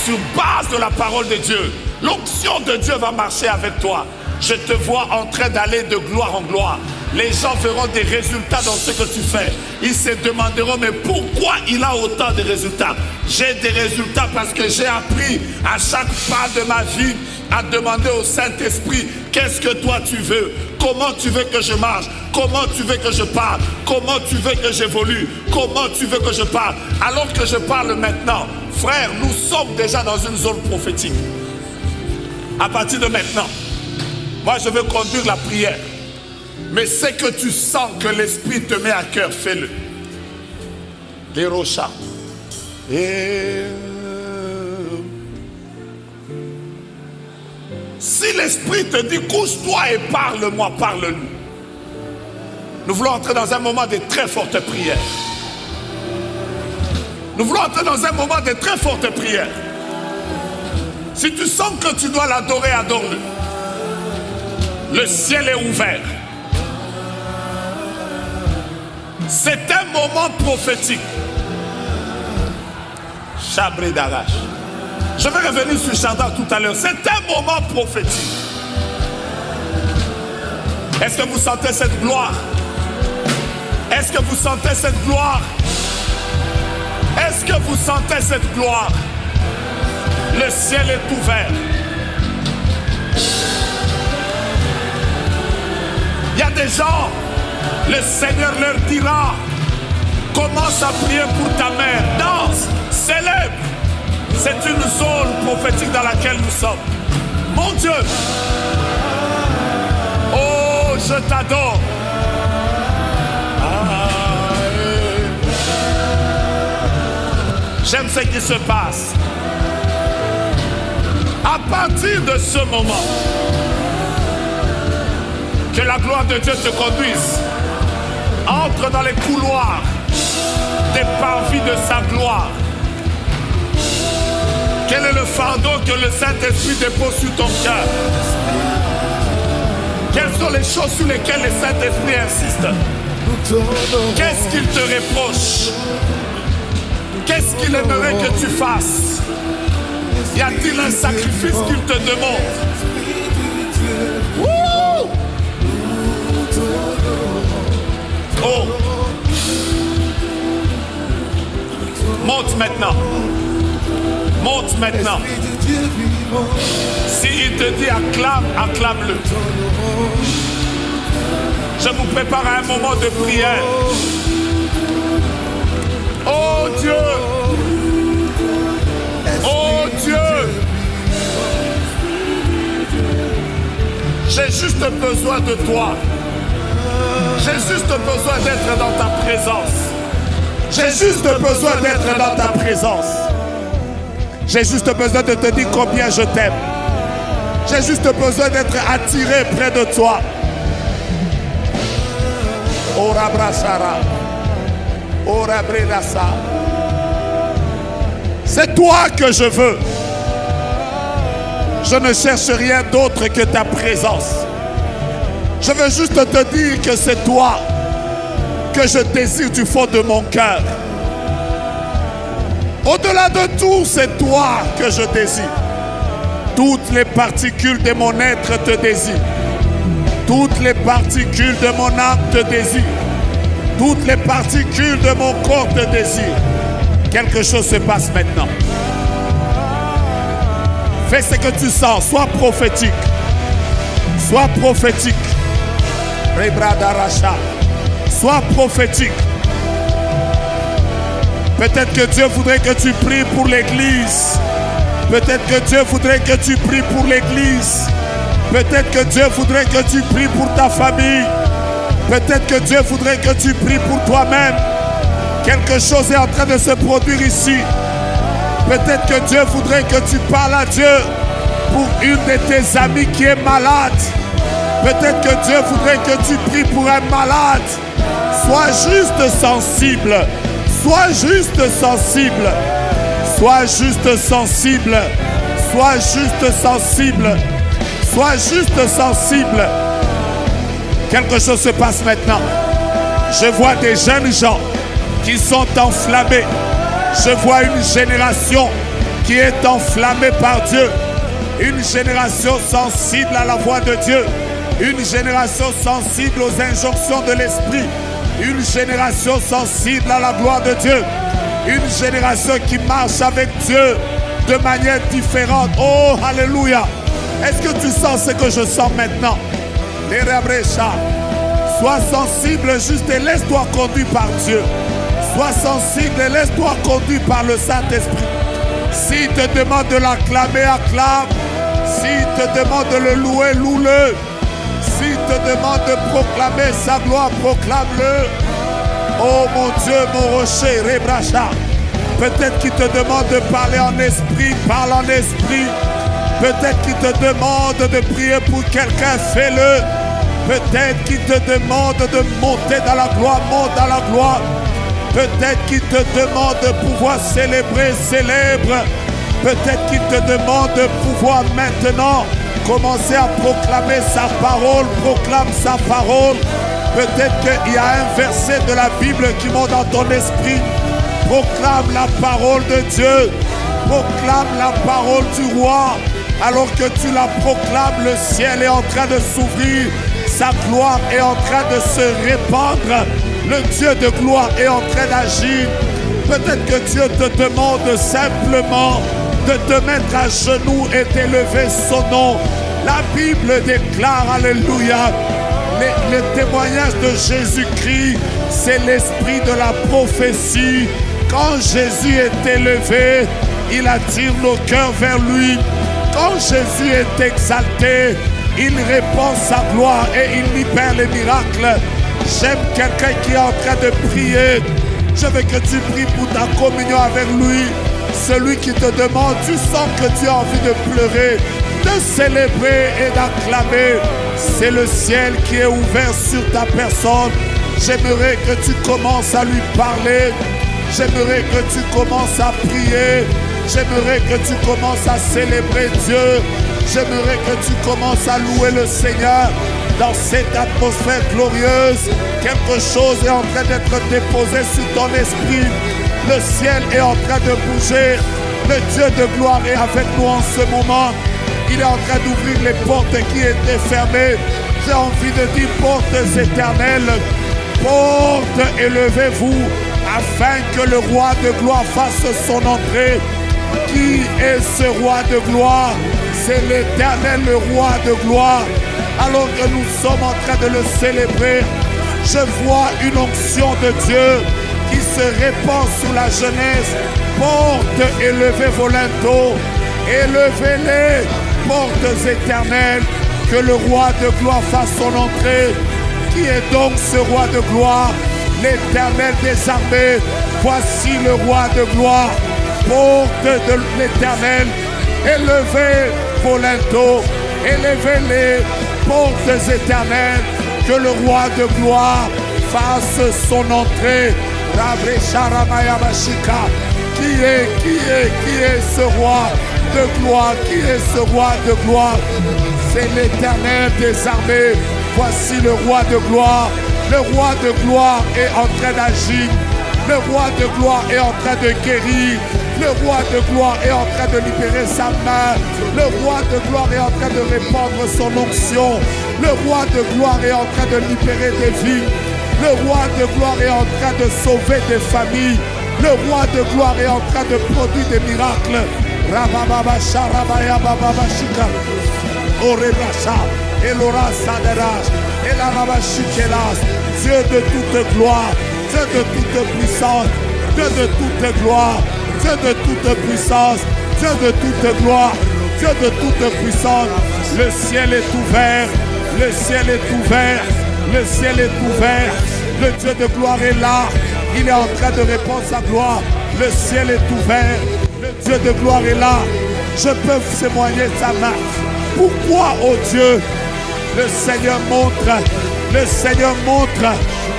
Sur base de la parole de Dieu, l'onction de Dieu va marcher avec toi. Je te vois en train d'aller de gloire en gloire. Les gens verront des résultats dans ce que tu fais. Ils se demanderont, mais pourquoi il a autant de résultats? J'ai des résultats parce que j'ai appris à chaque pas de ma vie à demander au Saint-Esprit, qu'est-ce que toi tu veux? Comment tu veux que je marche? Comment tu veux que je parle? Comment tu veux que j'évolue? Comment tu veux que je parle? Alors que je parle maintenant, frère, nous sommes déjà dans une zone prophétique. À partir de maintenant, moi je veux conduire la prière. Mais c'est que tu sens que l'Esprit te met à cœur, fais-le. Les rochas. Si l'Esprit te dit couche-toi et parle-moi, parle-nous. Nous voulons entrer dans un moment de très fortes prières. Nous voulons entrer dans un moment de très fortes prières. Si tu sens que tu dois l'adorer, adore-le. Le ciel est ouvert. C'est un moment prophétique. Chabré d'Arrache. Je vais revenir sur Chandra tout à l'heure. C'est un moment prophétique. Est-ce que vous sentez cette gloire? Est-ce que vous sentez cette gloire? Est-ce que vous sentez cette gloire? Le ciel est ouvert. Il y a des gens, le Seigneur leur dira, commence à prier pour ta mère, danse, célèbre. C'est une zone prophétique dans laquelle nous sommes. Mon Dieu, oh, je t'adore. J'aime ce qui se passe. À partir de ce moment, que la gloire de Dieu te conduise. Entre dans les couloirs des parvis de sa gloire. Quel est le fardeau que le Saint-Esprit dépose sur ton cœur? Quelles sont les choses sur lesquelles le Saint-Esprit insiste? Qu'est-ce qu'il te reproche? Qu'est-ce qu'il aimerait que tu fasses? Y a-t-il un sacrifice qu'il te demande? Wouh! Oh! Monte maintenant. Monte maintenant. S'il te dit acclame, acclame-le. Je vous prépare à un moment de prière. Oh Dieu! Oh Dieu! J'ai juste besoin de toi. J'ai juste besoin d'être dans ta présence. J'ai juste besoin d'être dans ta présence. J'ai juste besoin de te dire combien je t'aime. J'ai juste besoin d'être attiré près de toi. Ora brasara. Ora bredasa. C'est toi que je veux. Je ne cherche rien d'autre que ta présence. Je veux juste te dire que c'est toi que je désire du fond de mon cœur. Au-delà de tout, c'est toi que je désire. Toutes les particules de mon être te désirent. Toutes les particules de mon âme te désirent. Toutes les particules de mon corps te désirent. Quelque chose se passe maintenant. Fais ce que tu sens. Sois prophétique. Sois prophétique. Sois prophétique. Peut-être que Dieu voudrait que tu pries pour l'église. Peut-être que Dieu voudrait que tu pries pour l'église. Peut-être que Dieu voudrait que tu pries pour ta famille. Peut-être que Dieu voudrait que tu pries pour toi-même. Quelque chose est en train de se produire ici. Peut-être que Dieu voudrait que tu parles à Dieu pour une de tes amies qui est malade. Peut-être que Dieu voudrait que tu pries pour un malade. Sois juste sensible. Sois juste sensible. Sois juste sensible. Sois juste sensible. Sois juste sensible. Quelque chose se passe maintenant. Je vois des jeunes gens qui sont enflammés. Je vois une génération qui est enflammée par Dieu. Une génération sensible à la voix de Dieu. Une génération sensible aux injonctions de l'Esprit. Une génération sensible à la gloire de Dieu. Une génération qui marche avec Dieu de manière différente. Oh, alléluia. Est-ce que tu sens ce que je sens maintenant? Sois sensible juste et laisse-toi conduire par Dieu. Sois sensible et laisse-toi conduire par le Saint-Esprit. S'il te demande de l'acclamer, acclame. S'il te demande de le louer, loue-le. S'il te demande de proclamer sa gloire, proclame-le. Oh mon Dieu, mon rocher, Rebracha. Peut-être qu'il te demande de parler en esprit, parle en esprit. Peut-être qu'il te demande de prier pour quelqu'un, fais-le. Peut-être qu'il te demande de monter dans la gloire, monte dans la gloire. Peut-être qu'il te demande de pouvoir célébrer, célèbre. Peut-être qu'il te demande de pouvoir maintenant commencer à proclamer sa parole, proclame sa parole. Peut-être qu'il y a un verset de la Bible qui monte dans ton esprit. Proclame la parole de Dieu. Proclame la parole du roi. Alors que tu la proclames, le ciel est en train de s'ouvrir. Sa gloire est en train de se répandre. Le Dieu de gloire est en train d'agir. Peut-être que Dieu te demande simplement de te mettre à genoux et d'élever son nom. La Bible déclare, alléluia, le témoignage de Jésus-Christ, c'est l'esprit de la prophétie. Quand Jésus est élevé, il attire nos cœurs vers lui. Quand Jésus est exalté, il répand sa gloire et il libère les miracles. J'aime quelqu'un qui est en train de prier. Je veux que tu pries pour ta communion avec lui. Celui qui te demande, tu sens que tu as envie de pleurer, de célébrer et d'acclamer. C'est le ciel qui est ouvert sur ta personne. J'aimerais que tu commences à lui parler. J'aimerais que tu commences à prier. J'aimerais que tu commences à célébrer Dieu. J'aimerais que tu commences à louer le Seigneur dans cette atmosphère glorieuse. Quelque chose est en train d'être déposé sur ton esprit. Le ciel est en train de bouger. Le Dieu de gloire est avec nous en ce moment. Il est en train d'ouvrir les portes qui étaient fermées. J'ai envie de dire portes éternelles. Portes, élevez-vous afin que le roi de gloire fasse son entrée. Qui est ce roi de gloire? C'est l'Éternel, le roi de gloire. Alors que nous sommes en train de le célébrer, je vois une onction de Dieu qui se répand sur la jeunesse. Portes, élevez vos linteaux, élevez-les, portes éternelles, que le roi de gloire fasse son entrée. Qui est donc ce roi de gloire? L'Éternel des armées. Voici le roi de gloire. Portes de l'Éternel, élevez vos linteaux, élevez-les, portes éternelles, que le roi de gloire fasse son entrée. Qui est ce roi de gloire? Qui est ce roi de gloire? C'est l'Éternel des armées. Voici le roi de gloire. Le roi de gloire est en train d'agir. Le roi de gloire est en train de guérir. Le roi de gloire est en train de libérer sa main. Le roi de gloire est en train de répandre son onction. Le roi de gloire est en train de libérer des vies. Le roi de gloire est en train de sauver des familles. Le roi de gloire est en train de produire des miracles. Dieu de toute gloire, Dieu de toute puissance, Dieu de toute gloire, Dieu de toute puissance, Dieu de toute gloire, Dieu de toute puissance. Le ciel est ouvert, le ciel est ouvert, le ciel est ouvert. Le Dieu de gloire est là, il est en train de répandre sa gloire. Le ciel est ouvert, le Dieu de gloire est là. Je peux témoigner sa main. Pourquoi, oh Dieu, le Seigneur montre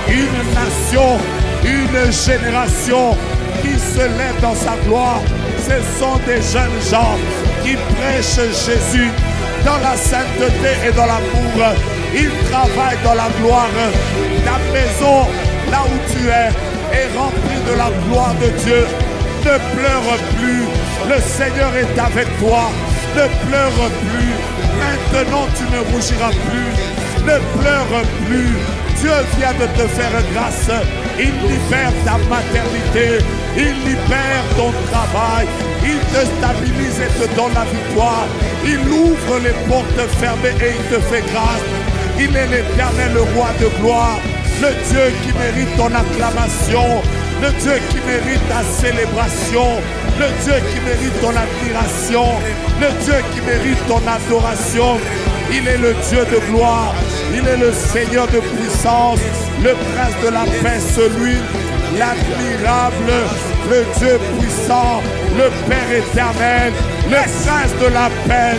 une nation, une génération qui se lève dans sa gloire. Ce sont des jeunes gens qui prêchent Jésus dans la sainteté et dans l'amour. Ils travaillent dans la gloire. Ta maison, là où tu es, est remplie de la gloire de Dieu. Ne pleure plus. Le Seigneur est avec toi. Ne pleure plus. Maintenant, tu ne rougiras plus. Ne pleure plus. Dieu vient de te faire grâce. Il libère ta maternité. Il libère ton travail. Il te stabilise et te donne la victoire. Il ouvre les portes fermées et il te fait grâce. Il est l'Éternel, le roi de gloire. Le Dieu qui mérite ton acclamation. Le Dieu qui mérite ta célébration. Le Dieu qui mérite ton admiration. Le Dieu qui mérite ton adoration. Il est le Dieu de gloire. Il est le Seigneur de puissance. Le prince de la paix, celui, l'admirable, le Dieu puissant, le Père éternel, le prince de la paix.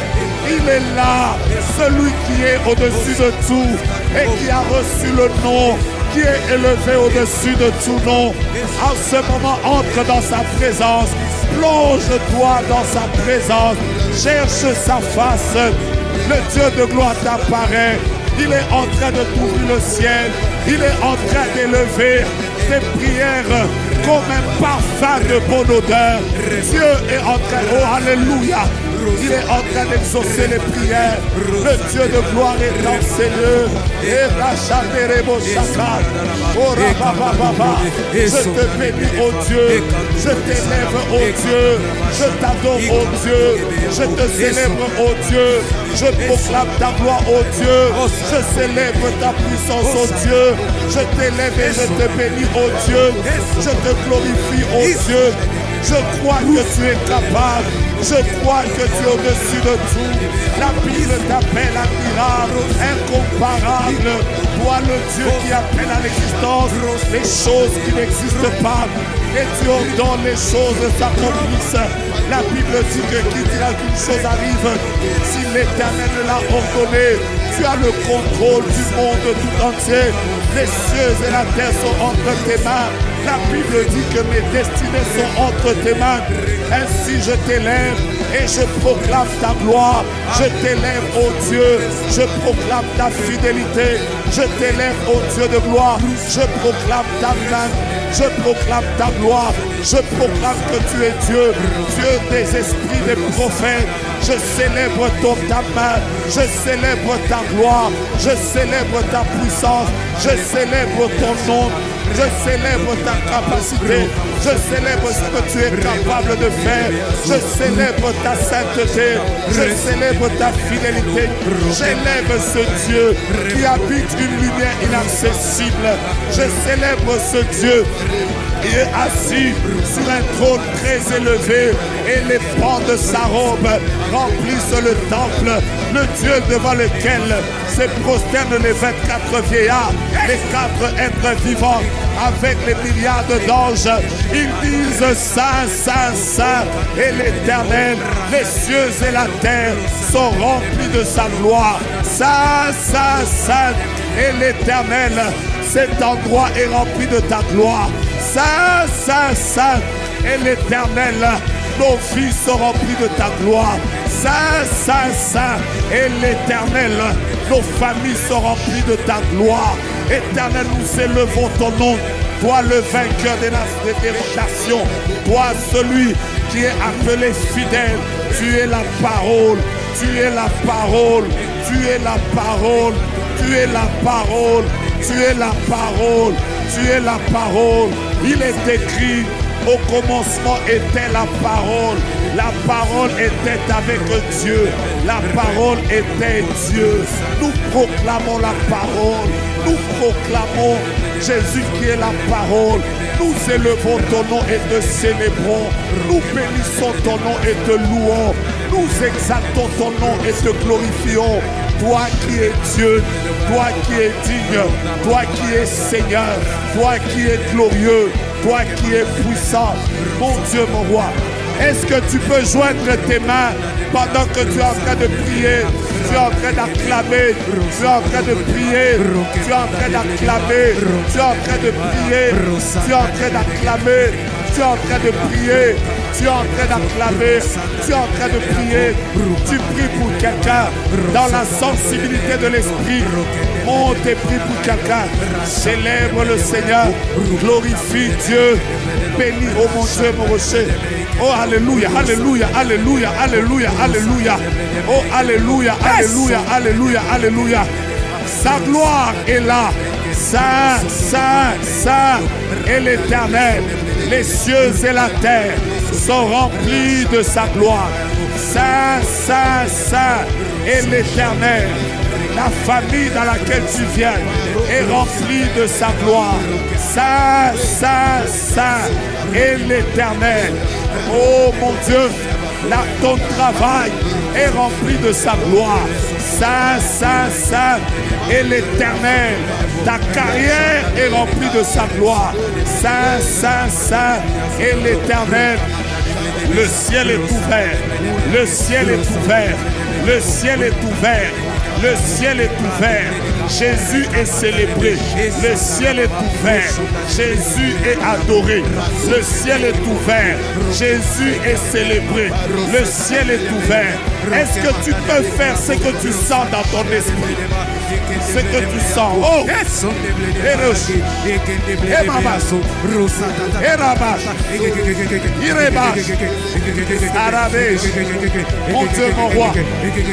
Il est là, celui qui est au-dessus de tout et qui a reçu le nom, qui est élevé au-dessus de tout nom. En ce moment, entre dans sa présence, plonge-toi dans sa présence, cherche sa face. Le Dieu de gloire t'apparaît. Il est en train de t'ouvrir le ciel. Il est en train d'élever tes prières comme un parfum de bonne odeur. Dieu est en train, oh alléluia, il est en train d'exaucer les prières. Le Dieu de gloire est dans ses lieux. Et je te bénis, oh Dieu. Je t'élève, oh Dieu. Je t'adore, oh Dieu. Je te célèbre, oh Dieu. Je proclame ta gloire, oh Dieu. Je célèbre ta puissance, oh Dieu. Je t'élève et je te bénis, oh Dieu. Je te glorifie, oh Dieu. Je crois que tu es capable. Je crois que tu es au-dessus de tout. La Bible t'appelle admirable, incomparable. Toi, le Dieu qui appelle à l'existence les choses qui n'existent pas. Et tu ordonnes les choses s'accomplissent. La Bible dit que qui dira qu'une chose arrive, si l'Éternel l'a ordonné, tu as le contrôle du monde tout entier. Les cieux et la terre sont entre tes mains. La Bible dit que mes destinées sont entre tes mains. Ainsi je t'élève, et je proclame ta gloire. Je t'élève, ô Dieu, je proclame ta fidélité. Je t'élève, ô Dieu de gloire. Je proclame ta main. Je proclame ta gloire. Je proclame que tu es Dieu, Dieu des esprits des prophètes. Je célèbre ta main. Je célèbre ta gloire. Je célèbre ta puissance. Je célèbre ton nom. Je célèbre ta capacité. Je célèbre ce que tu es capable de faire. Je célèbre ta sainteté. Je célèbre ta fidélité. J'élève ce Dieu qui habite une lumière inaccessible. Je célèbre ce Dieu qui est assis sur un trône très élevé et les pans de sa robe remplissent le temple. Le Dieu devant lequel se prosternent les 24 vieillards, les 4 êtres vivants avec les milliards d'anges. Ils disent Saint, Saint, Saint et l'Éternel. Les cieux et la terre sont remplis de sa gloire. Saint, Saint, Saint et l'Éternel. Cet endroit est rempli de ta gloire. Saint, Saint, Saint et l'Éternel. Nos vies sont remplies de ta gloire. Saint, Saint, Saint et l'Éternel. Nos familles sont remplies de ta gloire. Éternel, nous élevons ton nom. Toi le vainqueur des nations. Toi celui qui est appelé fidèle. Tu es la parole. Tu es la parole. Tu es la parole. Tu es la parole. Tu es la parole. Tu es la parole. Il est écrit. Au commencement était la parole. La parole était avec Dieu. La parole était Dieu. Nous proclamons la parole. Nous proclamons Jésus qui est la parole. Nous élevons ton nom et te célébrons. Nous bénissons ton nom et te louons. Nous exaltons ton nom et te glorifions. Toi qui es Dieu, toi qui es digne, toi qui es Seigneur, toi qui es glorieux, toi qui es puissant, mon Dieu, mon roi. Est-ce que tu peux joindre tes mains pendant que tu es en train de prier? Tu es en train d'acclamer, tu es en train de prier, tu es en train d'acclamer, tu es en train de prier, tu es en train d'acclamer, tu es en train de prier, tu es en train d'acclamer, tu es en train de prier. Tu pries pour quelqu'un dans la sensibilité de l'esprit. Monte et prie pour quelqu'un. Célèbre le Seigneur, glorifie Dieu, bénis, oh mon Dieu, mon rocher. Oh alléluia, alléluia, alléluia, alléluia, alléluia. Oh alléluia, alléluia, alléluia, alléluia. Sa gloire est là. Saint, Saint, Saint est l'Éternel. Les cieux et la terre sont remplis de sa gloire. Saint, Saint, Saint est l'Éternel. La famille dans laquelle tu viens est remplie de sa gloire. Saint, Saint, Saint est l'Éternel. Oh mon Dieu, ton travail est rempli de sa gloire. Saint, Saint, Saint est l'Éternel. Ta carrière est remplie de sa gloire. Saint, Saint, Saint est l'Éternel. Le ciel est ouvert. Le ciel est ouvert. Le ciel est ouvert. Le ciel est ouvert. Jésus est célébré. Le ciel est ouvert. Jésus est adoré. Le ciel est ouvert. Jésus est célébré. Le ciel est ouvert. Est-ce que tu peux faire ce que tu sens dans ton esprit? Ce que tu sens. Oh! Mon Dieu, mon roi,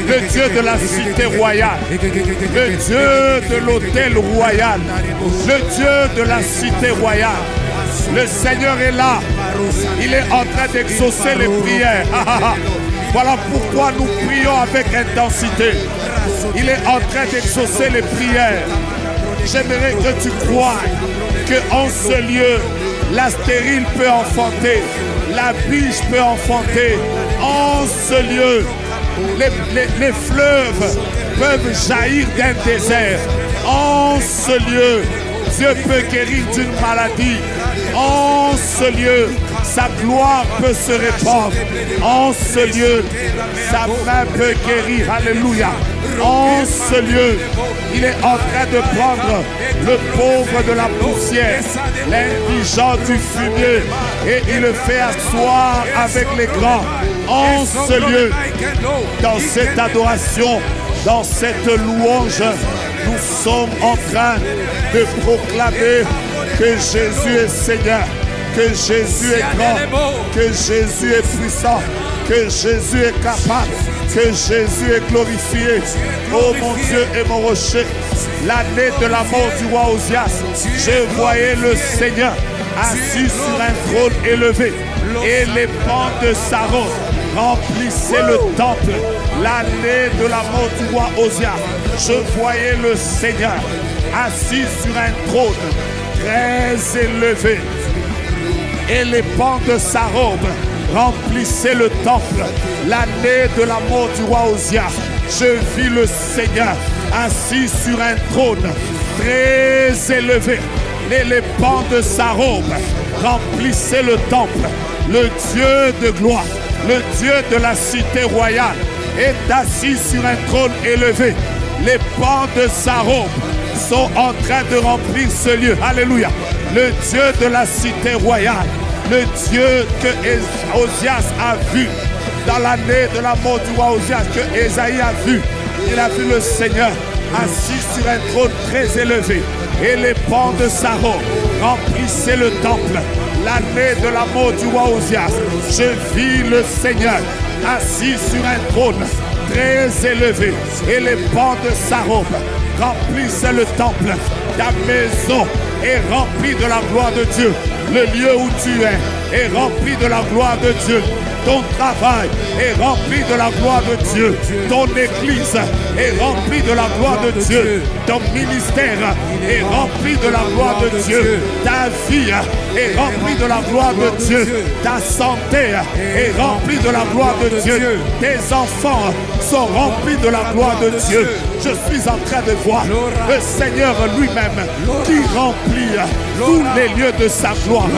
le Dieu de la cité royale, le Dieu de l'hôtel royal, le Dieu de la cité royale. Le Seigneur est là. Il est en train d'exaucer les prières. Voilà pourquoi nous prions avec intensité. Il est en train d'exaucer les prières. J'aimerais que tu croies qu'en ce lieu, la stérile peut enfanter, la biche peut enfanter. En ce lieu, les fleuves peuvent jaillir d'un désert. En ce lieu, Dieu peut guérir d'une maladie. En ce lieu, sa gloire peut se répandre. En ce lieu, sa main peut guérir. Alléluia. En ce lieu, il est en train de prendre le pauvre de la poussière, l'indigent du fumier, et il le fait asseoir avec les grands. En ce lieu, dans cette adoration, dans cette louange, nous sommes en train de proclamer que Jésus est Seigneur, que Jésus est grand, que Jésus est puissant, que Jésus est capable, que Jésus est glorifié. Oh mon Dieu et mon rocher, l'année de la mort du roi Osias, je voyais le Seigneur assis sur un trône élevé et les pans de sa robe remplissaient le temple. L'année de la mort du roi Osias, je voyais le Seigneur assis sur un trône très élevé et les pans de sa robe remplissaient le temple. L'année de la mort du roi Osias, je vis le Seigneur assis sur un trône très élevé et les pans de sa robe remplissaient le temple. Le Dieu de gloire, le Dieu de la cité royale est assis sur un trône élevé. Les pans de sa robe sont en train de remplir ce lieu. Alléluia. Le Dieu de la cité royale, le Dieu que Osias a vu dans l'année de la mort du roi Osias, que Ésaïe a vu. Il a vu le Seigneur assis sur un trône très élevé et les pans de sa robe remplissaient le temple. L'année de la mort du roi Osias, je vis le Seigneur assis sur un trône très élevé et les pans de sa robe remplissent le temple. Ta maison est remplie de la gloire de Dieu. Le lieu où tu es est rempli de la gloire de Dieu. Ton travail est rempli de la gloire de Dieu. Ton église est remplie de la gloire de Dieu. Ton ministère est rempli de la gloire de Dieu. Ta vie est remplie de la gloire de Dieu. Ta santé est remplie de la gloire de Dieu. Tes enfants sont remplis de la gloire de Dieu. Je suis en train de voir le Seigneur lui-même qui remplit tous les lieux de sa gloire.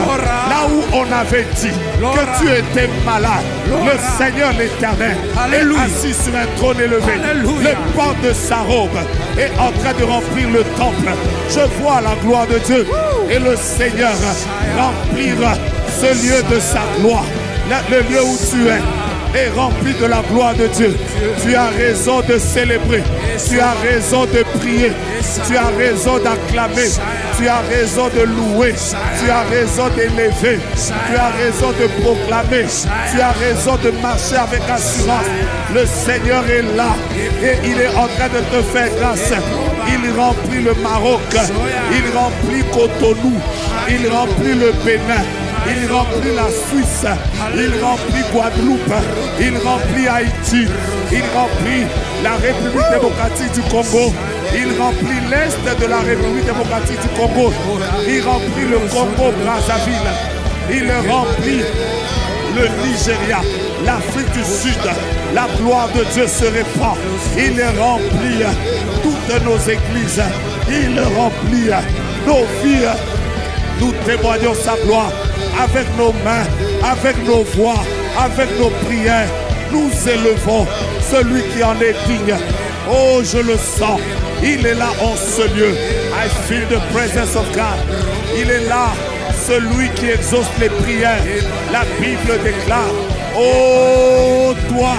Là où on avait dit que tu étais malade, le Seigneur l'Éternel est assis sur un trône élevé. Le pan de sa robe est en train de remplir le temple. Je vois la gloire de Dieu et le Seigneur remplir ce lieu de sa gloire. Le lieu où tu es est rempli de la gloire de Dieu. Tu as raison de célébrer, tu as raison de prier, tu as raison d'acclamer, tu as raison de louer, tu as raison d'élever, tu as raison de proclamer, tu as raison de marcher avec assurance. Le Seigneur est là et il est en train de te faire grâce. Il remplit le Maroc, il remplit Cotonou, il remplit le Bénin, il remplit la Suisse, il remplit Guadeloupe, il remplit Haïti, il remplit la République démocratique du Congo, il remplit l'Est de la République démocratique du Congo, il remplit le Congo-Brazzaville, il remplit le Nigeria, l'Afrique du Sud. La gloire de Dieu se répand. Il remplit toutes nos églises, il remplit nos vies. Nous témoignons sa gloire avec nos mains, avec nos voix, avec nos prières. Nous élevons celui qui en est digne. Oh, je le sens. Il est là en ce lieu. I feel the presence of God. Il est là, celui qui exauce les prières. La Bible déclare, oh, toi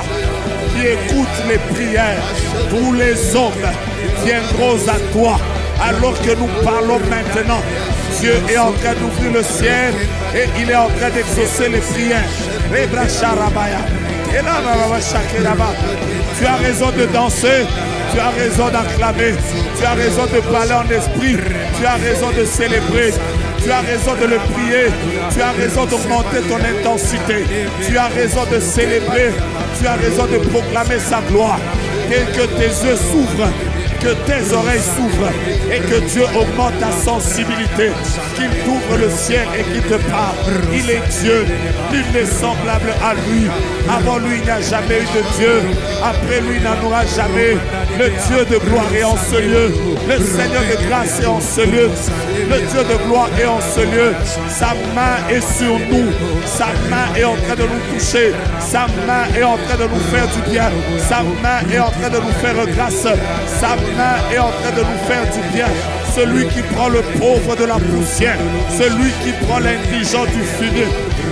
qui écoutes les prières, tous les hommes viendront à toi. Alors que nous parlons maintenant, Dieu est en train d'ouvrir le ciel et il est en train d'exaucer les prières. Tu as raison de danser, tu as raison d'acclamer, tu as raison de parler en esprit, tu as raison de célébrer, tu as raison de le prier, tu as raison d'augmenter ton intensité, tu as raison de célébrer, tu as raison de proclamer sa gloire. Dès que tes yeux s'ouvrent, que tes oreilles s'ouvrent et que Dieu augmente ta sensibilité, qu'il t'ouvre le ciel et qu'il te parle. Il est Dieu, nul n'est semblable à lui. Avant lui, il n'y a jamais eu de Dieu. Après lui, il n'en aura jamais. Le Dieu de gloire est en ce lieu. Le Seigneur de grâce est en ce lieu. Le Dieu de gloire est en ce lieu. Sa main est sur nous. Sa main est en train de nous toucher. Sa main est en train de nous faire du bien. Sa main est en train de nous faire grâce. Sa main est en train de nous faire du bien. Celui qui prend le pauvre de la poussière, celui qui prend l'indigent du fumier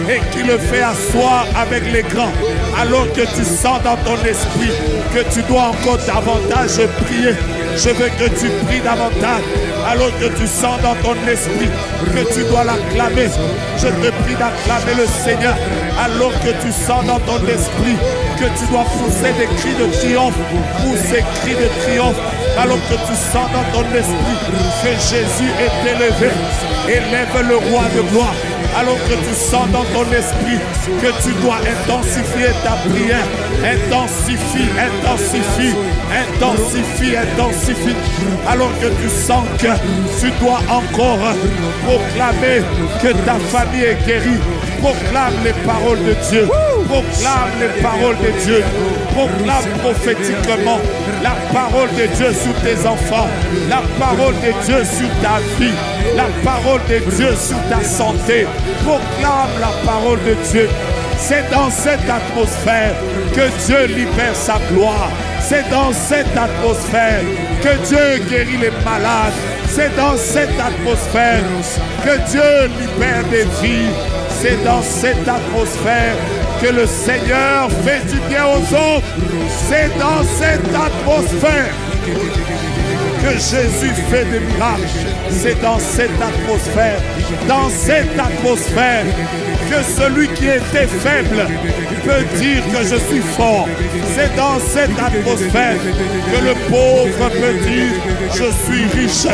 et qui le fait asseoir avec les grands, alors que tu sens dans ton esprit que tu dois encore davantage prier. Je veux que tu pries davantage, alors que tu sens dans ton esprit que tu dois l'acclamer. Je te prie d'acclamer le Seigneur, alors que tu sens dans ton esprit que tu dois pousser des cris de triomphe, pousser cris de triomphe, alors que tu sens dans ton esprit que Jésus est élevé. Élève le roi de gloire. Alors que tu sens dans ton esprit que tu dois intensifier ta prière. Intensifie, intensifie, intensifie, intensifie. Alors que tu sens que tu dois encore proclamer que ta famille est guérie. Proclame les paroles de Dieu. Proclame les paroles de Dieu. Proclame prophétiquement la parole de Dieu sur tes enfants. La parole de Dieu sur ta vie. La parole de Dieu sur ta santé. Proclame la parole de Dieu. C'est dans cette atmosphère que Dieu libère sa gloire. C'est dans cette atmosphère que Dieu guérit les malades. C'est dans cette atmosphère que Dieu libère des vies. C'est dans cette atmosphère que le Seigneur fait du bien aux autres. C'est dans cette atmosphère que Jésus fait des miracles. C'est dans cette atmosphère que celui qui était faible peut dire que je suis fort. C'est dans cette atmosphère que le pauvre peut dire je suis riche.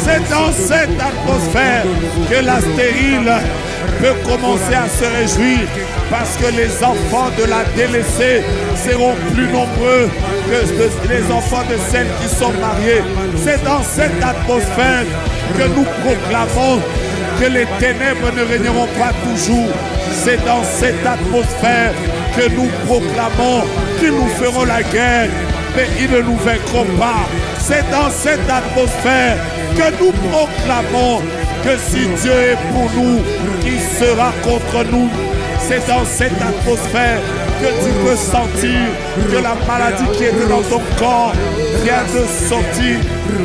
C'est dans cette atmosphère que la stérile peut commencer à se réjouir parce que les enfants de la délaissée seront plus nombreux que les enfants de celles qui sont mariées. C'est dans cette atmosphère que nous proclamons que les ténèbres ne régneront pas toujours. C'est dans cette atmosphère que nous proclamons qu'ils nous feront la guerre, mais ils ne nous vaincront pas. C'est dans cette atmosphère que nous proclamons que si Dieu est pour nous, qui sera contre nous? C'est dans cette atmosphère que tu peux sentir que la maladie qui était dans ton corps vient de sortir.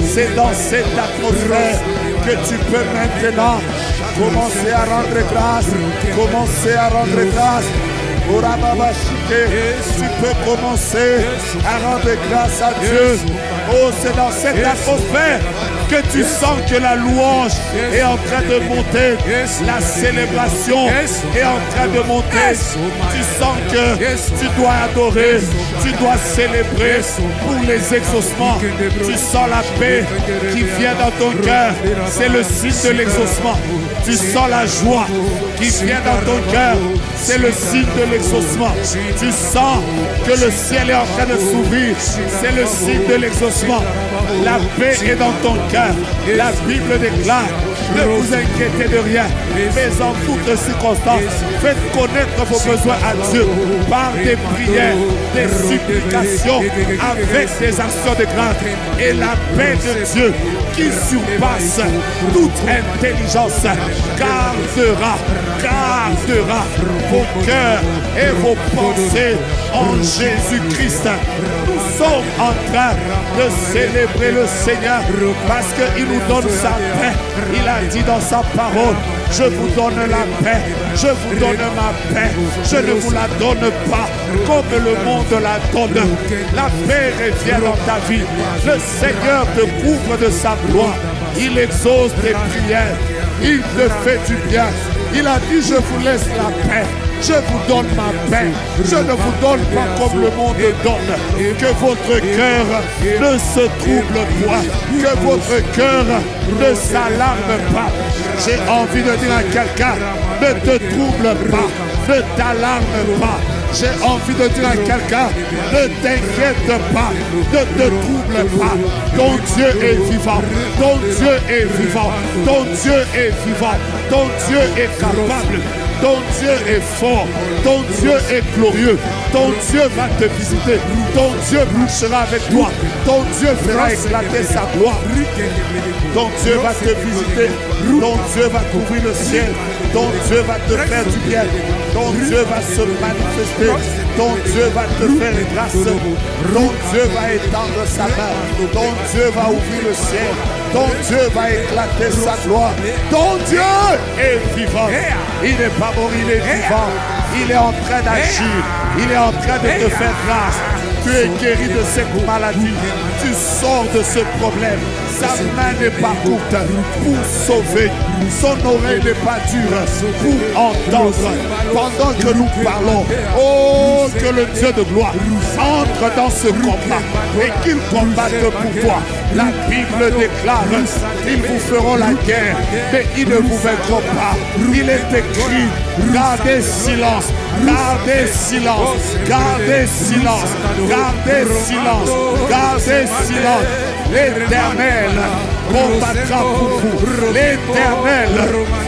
C'est dans cette atmosphère que tu peux maintenant commencer à rendre grâce. Commencer à rendre grâce. Tu peux commencer à rendre grâce à Dieu. Oh, c'est dans cette atmosphère que tu sens que la louange est en train de monter. La célébration est en train de monter. Tu sens que tu dois adorer, tu dois célébrer pour les exaucements. Tu sens la paix qui vient dans ton cœur. C'est le signe de l'exaucement. Tu sens la joie qui vient dans ton cœur. C'est le signe de l'exaucement. Tu sens que le ciel est en train de s'ouvrir. C'est le signe de l'exaucement. La paix est dans ton cœur. La Bible déclare: ne vous inquiétez de rien, mais en toutes circonstances, faites connaître vos besoins à Dieu par des prières, des supplications, avec des actions de grâce. Et la paix de Dieu qui surpasse toute intelligence gardera vos cœurs et vos pensées en Jésus-Christ. Nous sommes en train de célébrer le Seigneur parce qu'il nous donne sa paix. Il a dit dans sa parole: je vous donne la paix, je vous donne ma paix, je ne vous la donne pas comme le monde la donne. La paix revient dans ta vie. Le Seigneur te couvre de sa gloire. Il exauce tes prières. Il te fait du bien. Il a dit: je vous laisse la paix. Je vous donne ma paix. Je ne vous donne pas comme le monde donne. Que votre cœur ne se trouble point. Que votre cœur ne s'alarme pas. J'ai envie de dire à quelqu'un: ne te trouble pas. Ne t'alarme pas. J'ai envie de dire à quelqu'un, ne t'inquiète pas, ne te trouble pas. Ton Dieu est vivant, ton Dieu est vivant, ton Dieu est vivant, ton Dieu est capable. Ton Dieu est fort, ton Dieu est glorieux, ton Dieu va te visiter, ton Dieu marchera avec toi, ton Dieu fera éclater sa gloire, ton Dieu va te visiter, ton Dieu va couvrir le ciel, ton Dieu va te faire du bien, ton Dieu va se manifester, ton Dieu va te faire grâce, ton Dieu va étendre sa main, ton Dieu va ouvrir le ciel, ton Dieu va éclater sa gloire, ton Dieu est vivant, il n'est pas mort, il est vivant, il est en train d'agir, il est en train de te faire grâce. Tu es guéri de cette maladie, tu sors de ce problème. Sa main n'est pas courte pour sauver, son oreille n'est pas dure pour entendre. Pendant que nous parlons, oh, que le Dieu de gloire entre dans ce combat et qu'il combatte pour toi. La Bible déclare, ils vous feront la guerre, mais ils ne vous vaincront pas. Il est écrit, gardez silence, gardez silence, gardez silence, gardez silence, gardez silence. L'Éternel combattra pour vous. L'Éternel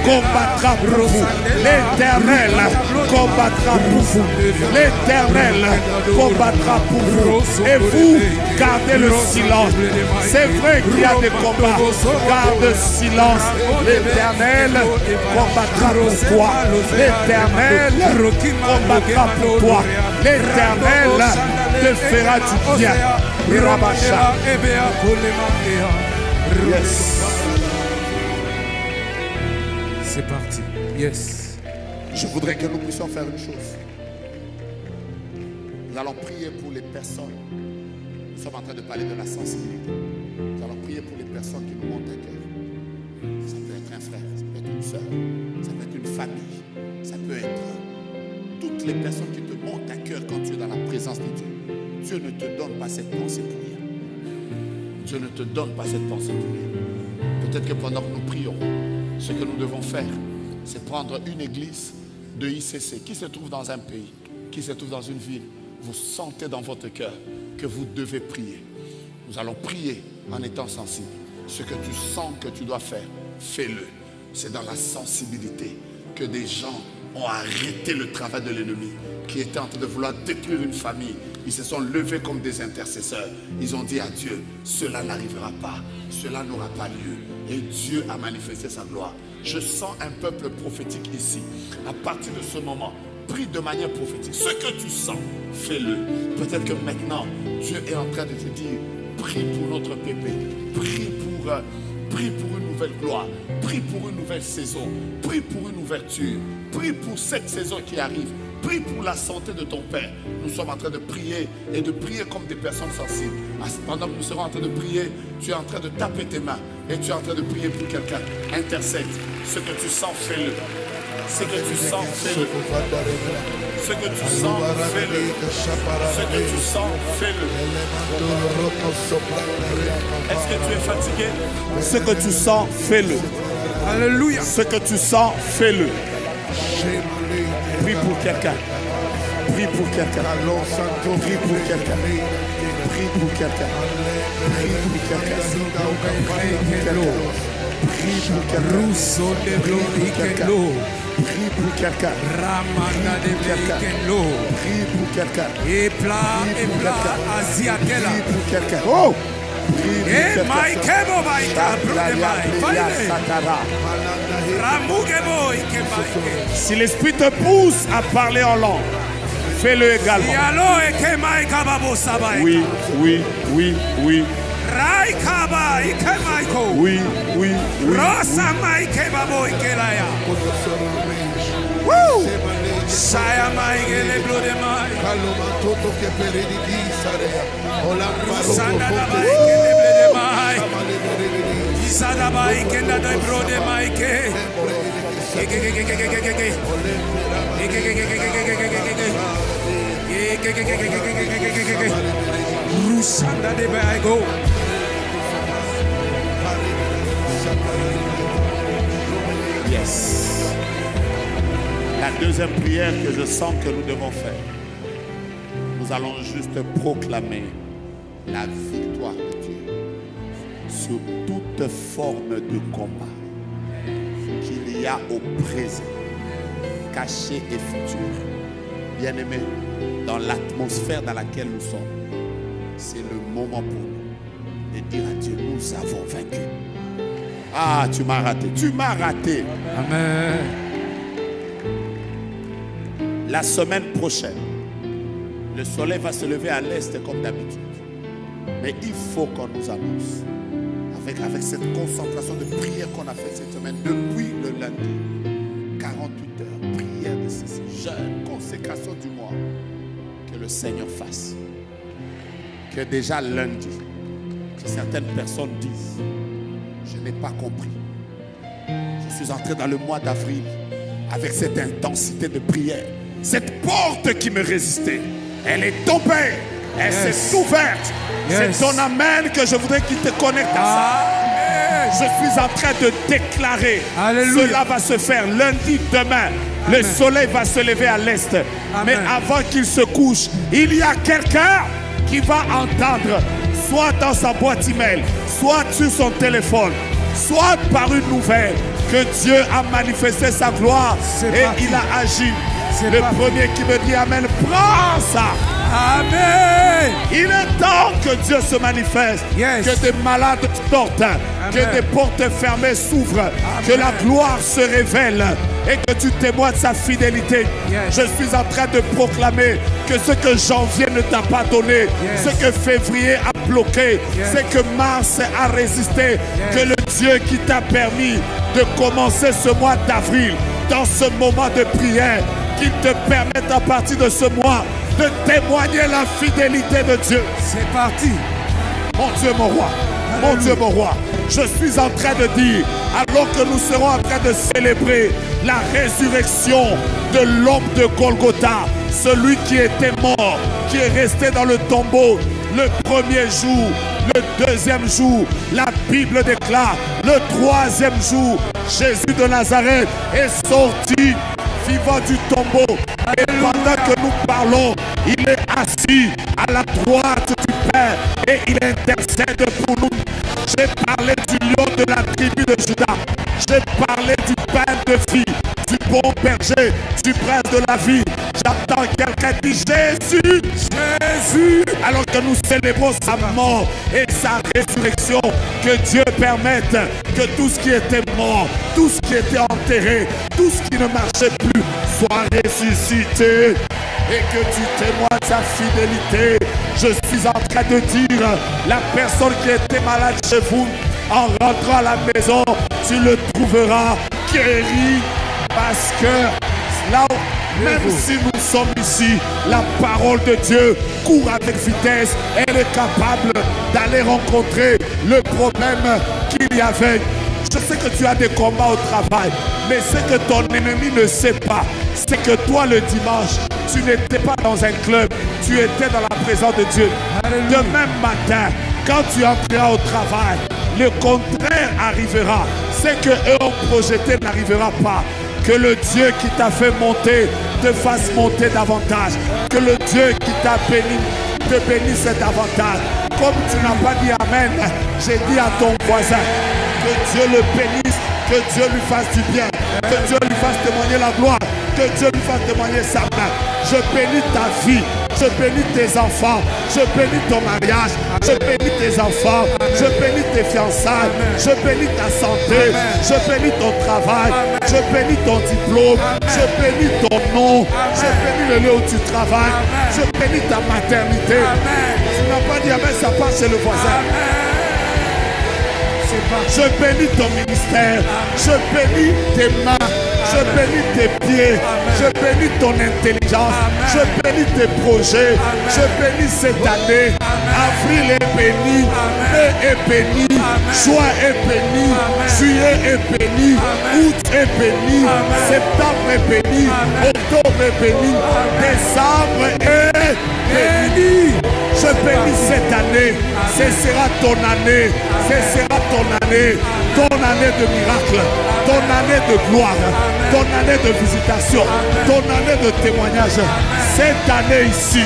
combattra pour vous. L'Éternel combattra pour vous. L'Éternel combattra pour vous. Et vous, gardez le silence. C'est vrai qu'il y a des combats. Garde silence. L'Éternel combattra pour toi. L'Éternel combattra pour toi. L'Éternel te fera du bien. Yes. C'est parti. Yes. Je voudrais que nous puissions faire une chose. Nous allons prier pour les personnes. Nous sommes en train de parler de la sensibilité. Nous allons prier pour les personnes qui nous montent à cœur. Ça peut être un frère, ça peut être une soeur, ça peut être une famille, ça peut être toutes les personnes qui te montent à cœur quand tu es dans la présence de Dieu. Dieu ne te donne pas cette pensée pour rien. Dieu ne te donne pas cette pensée pour rien. Peut-être que pendant que nous prions, ce que nous devons faire, c'est prendre une église de ICC qui se trouve dans un pays, qui se trouve dans une ville. Vous sentez dans votre cœur que vous devez prier. Nous allons prier en étant sensibles. Ce que tu sens que tu dois faire, fais-le. C'est dans la sensibilité que des gens ont arrêté le travail de l'ennemi qui était en train de vouloir détruire une famille. Ils se sont levés comme des intercesseurs. Ils ont dit à Dieu, cela n'arrivera pas, cela n'aura pas lieu. Et Dieu a manifesté sa gloire. Je sens un peuple prophétique ici. À partir de ce moment, prie de manière prophétique. Ce que tu sens, fais-le. Peut-être que maintenant, Dieu est en train de te dire, prie pour notre pépé, prie pour une nouvelle gloire, prie pour une nouvelle saison, prie pour une ouverture, prie pour cette saison qui arrive, prie pour la santé de ton père. Nous sommes en train de prier et de prier comme des personnes sensibles. Pendant que nous serons en train de prier, tu es en train de taper tes mains et tu es en train de prier pour quelqu'un. Intercède. Ce que tu sens, fais-le. Ce que tu sens, fais-le. Ce que tu sens, fais-le. Ce que tu sens, fais-le. Est-ce que tu es fatigué? Ce que tu sens, fais-le. Alléluia. Ce que tu sens, fais-le. Prie pour quelqu'un. Prie pour quelqu'un. Prie pour quelqu'un. Prie pour quelqu'un. Prie pour quelqu'un. Prie pour quelqu'un. Prie pour quelqu'un. Prie pour quelqu'un. Ramana de Belekelo. Prie pour quelqu'un. Epla Aziakela. Prie pour quelqu'un. Oh! Prie pour quelqu'un. Maikebo Maika Brudemai. Ramugebo Ikemaike. Si l'esprit te pousse à parler en langue, fais-le également. Yalo Ekemaika Babo Sabai. Oui, oui, oui, oui. Raikaba Ikemaiko. Oui, oui, oui. Rosa Maike Babo Ikelaya. Woo! Saya Maigele Blodemai. Sanda Baikele Blodemai. Isada Baikele Blodemai. Rusanda de Baigo. Yes. La deuxième prière que je sens que nous devons faire, Nous allons juste proclamer la victoire de Dieu sur toute forme de combat qu'il y a au présent, caché et futur. Bien-aimés, dans l'atmosphère dans laquelle nous sommes, c'est le moment pour nous de dire à Dieu, nous avons vaincu. Ah, tu m'as raté, tu m'as raté. Amen. La semaine prochaine, le soleil va se lever à l'est comme d'habitude. Mais il faut qu'on nous annonce, avec cette concentration de prière qu'on a fait cette semaine, depuis le lundi, 48 heures, prière de ceci, jeûne, consécration du mois, que le Seigneur fasse. Que déjà lundi, que certaines personnes disent, je n'ai pas compris. Je suis entré dans le mois d'avril avec cette intensité de prière. Cette porte qui me résistait, elle est tombée. Elle s'est ouverte. C'est ton amen que je voudrais qu'il te connecte à ça. Amen. Je suis en train de déclarer. Alléluia. Cela va se faire lundi, demain. Amen. Le soleil va se lever à l'est. Amen. Mais avant qu'il se couche, il y a quelqu'un qui va entendre, soit dans sa boîte email, soit sur son téléphone, soit par une nouvelle, que Dieu a manifesté sa gloire et parti. il a agi. C'est Le parti. premier qui me dit amen, prends ça. Amen. Il est temps que Dieu se manifeste, Yes. que des malades sortent, que des portes fermées s'ouvrent, que la gloire se révèle et que tu témoignes de sa fidélité. Yes. Je suis en train de proclamer que ce que janvier ne t'a pas donné, Yes. ce que février a bloqué, Yes. ce que mars a résisté, que le Dieu qui t'a permis de commencer ce mois d'avril dans ce moment de prière, qu'il te permette à partir de ce mois de témoigner la fidélité de Dieu. C'est parti. Mon Dieu, mon roi, mon Dieu, mon roi, je suis en train de dire, alors que nous serons en train de célébrer la résurrection de l'homme de Golgotha, celui qui était mort, qui est resté dans le tombeau le premier jour, le deuxième jour, la Bible déclare, le troisième jour, Jésus de Nazareth est sorti vivant du tombeau. Et pendant que nous parlons, il est assis à la droite du Père et il intercède pour nous. J'ai parlé du lion de la tribu de Juda. J'ai parlé du Père de vie, du bon berger, du prince de la vie. J'entends quelqu'un dire Jésus, Jésus. Alors que nous célébrons sa mort et sa résurrection, que Dieu permette que tout ce qui était mort, tout ce qui était enterré, tout ce qui ne marchait plus, soit ressuscité. Et que tu témoignes sa fidélité. Je suis en train de dire, la personne qui était malade chez vous, en rentrant à la maison, tu le trouveras guéri. Parce que là, même si nous sommes ici, la parole de Dieu court avec vitesse. Elle est capable d'aller rencontrer le problème qu'il y avait. Je sais que tu as des combats au travail, mais ce que ton ennemi ne sait pas, c'est que toi le dimanche, tu n'étais pas dans un club, tu étais dans la présence de Dieu. Alléluia. Demain matin, quand tu entreras au travail, le contraire arrivera. Ce que eux ont projeté n'arrivera pas. Que le Dieu qui t'a fait monter te fasse monter davantage. Que le Dieu qui t'a béni te bénisse davantage. Comme tu n'as pas dit amen, j'ai dit à ton voisin, que Dieu le bénisse, que Dieu lui fasse du bien, que Dieu lui fasse témoigner la gloire, que Dieu lui fasse témoigner sa main. Je bénis ta vie, je bénis tes enfants, je bénis ton mariage, je bénis tes enfants, je bénis tes fiançailles, je bénis ta santé, je bénis ton travail, je bénis ton diplôme, je bénis ton nom, je bénis le lieu où tu travailles, je bénis ta maternité. Tu n'as pas dit amen, ça passe chez le voisin. Je bénis ton ministère, je bénis tes mains, je bénis tes pieds, je bénis ton intelligence, je bénis tes projets, je bénis cette année. Avril est béni, mai est béni, juin est béni, juillet est béni, août est béni, septembre est béni, octobre est béni, décembre est béni. Je bénis cette année. Ce sera ton année. Ce sera ton année. Ton année de miracle. Ton année de gloire. Ton année de visitation. Ton année de témoignage. Cette année ici,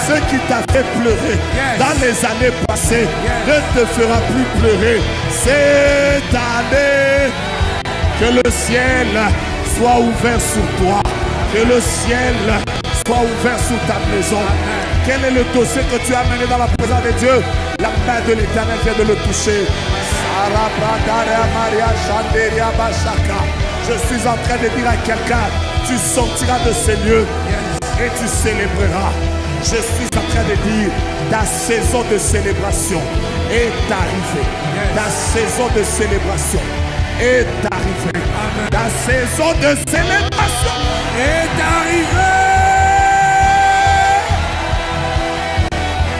ce qui t'a fait pleurer dans les années passées ne te fera plus pleurer. Cette année, que le ciel soit ouvert sur toi. Que le ciel soit ouvert sur ta maison. Quel est le dossier que tu as amené dans la présence de Dieu? La main de l'Éternel vient de le toucher. Je suis en train de dire à quelqu'un, tu sortiras de ces lieux et tu célébreras. Je suis en train de dire, ta saison de célébration est arrivée. Ta saison de célébration est arrivée. Ta saison de célébration est arrivée.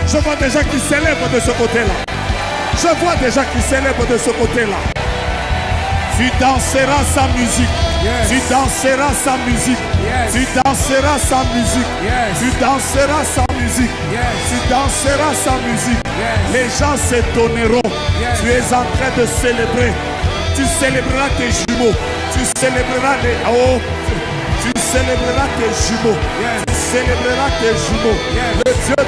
Je vois des gens qui célèbrent de ce côté-là. Je vois des gens qui célèbrent de ce côté-là. Tu danseras sans musique. Yes. Tu danseras sans musique. Yes. Tu danseras sans musique. Yes. Tu danseras sans musique. Yes. Tu danseras sans musique. Yes. Les gens s'étonneront. Yes. Tu es en train de célébrer. Tu célébreras tes jumeaux. Tu célébreras les... Oh, tu célébreras tes jumeaux. Yes. Tu célébreras tes jumeaux. Yes. Le Dieu de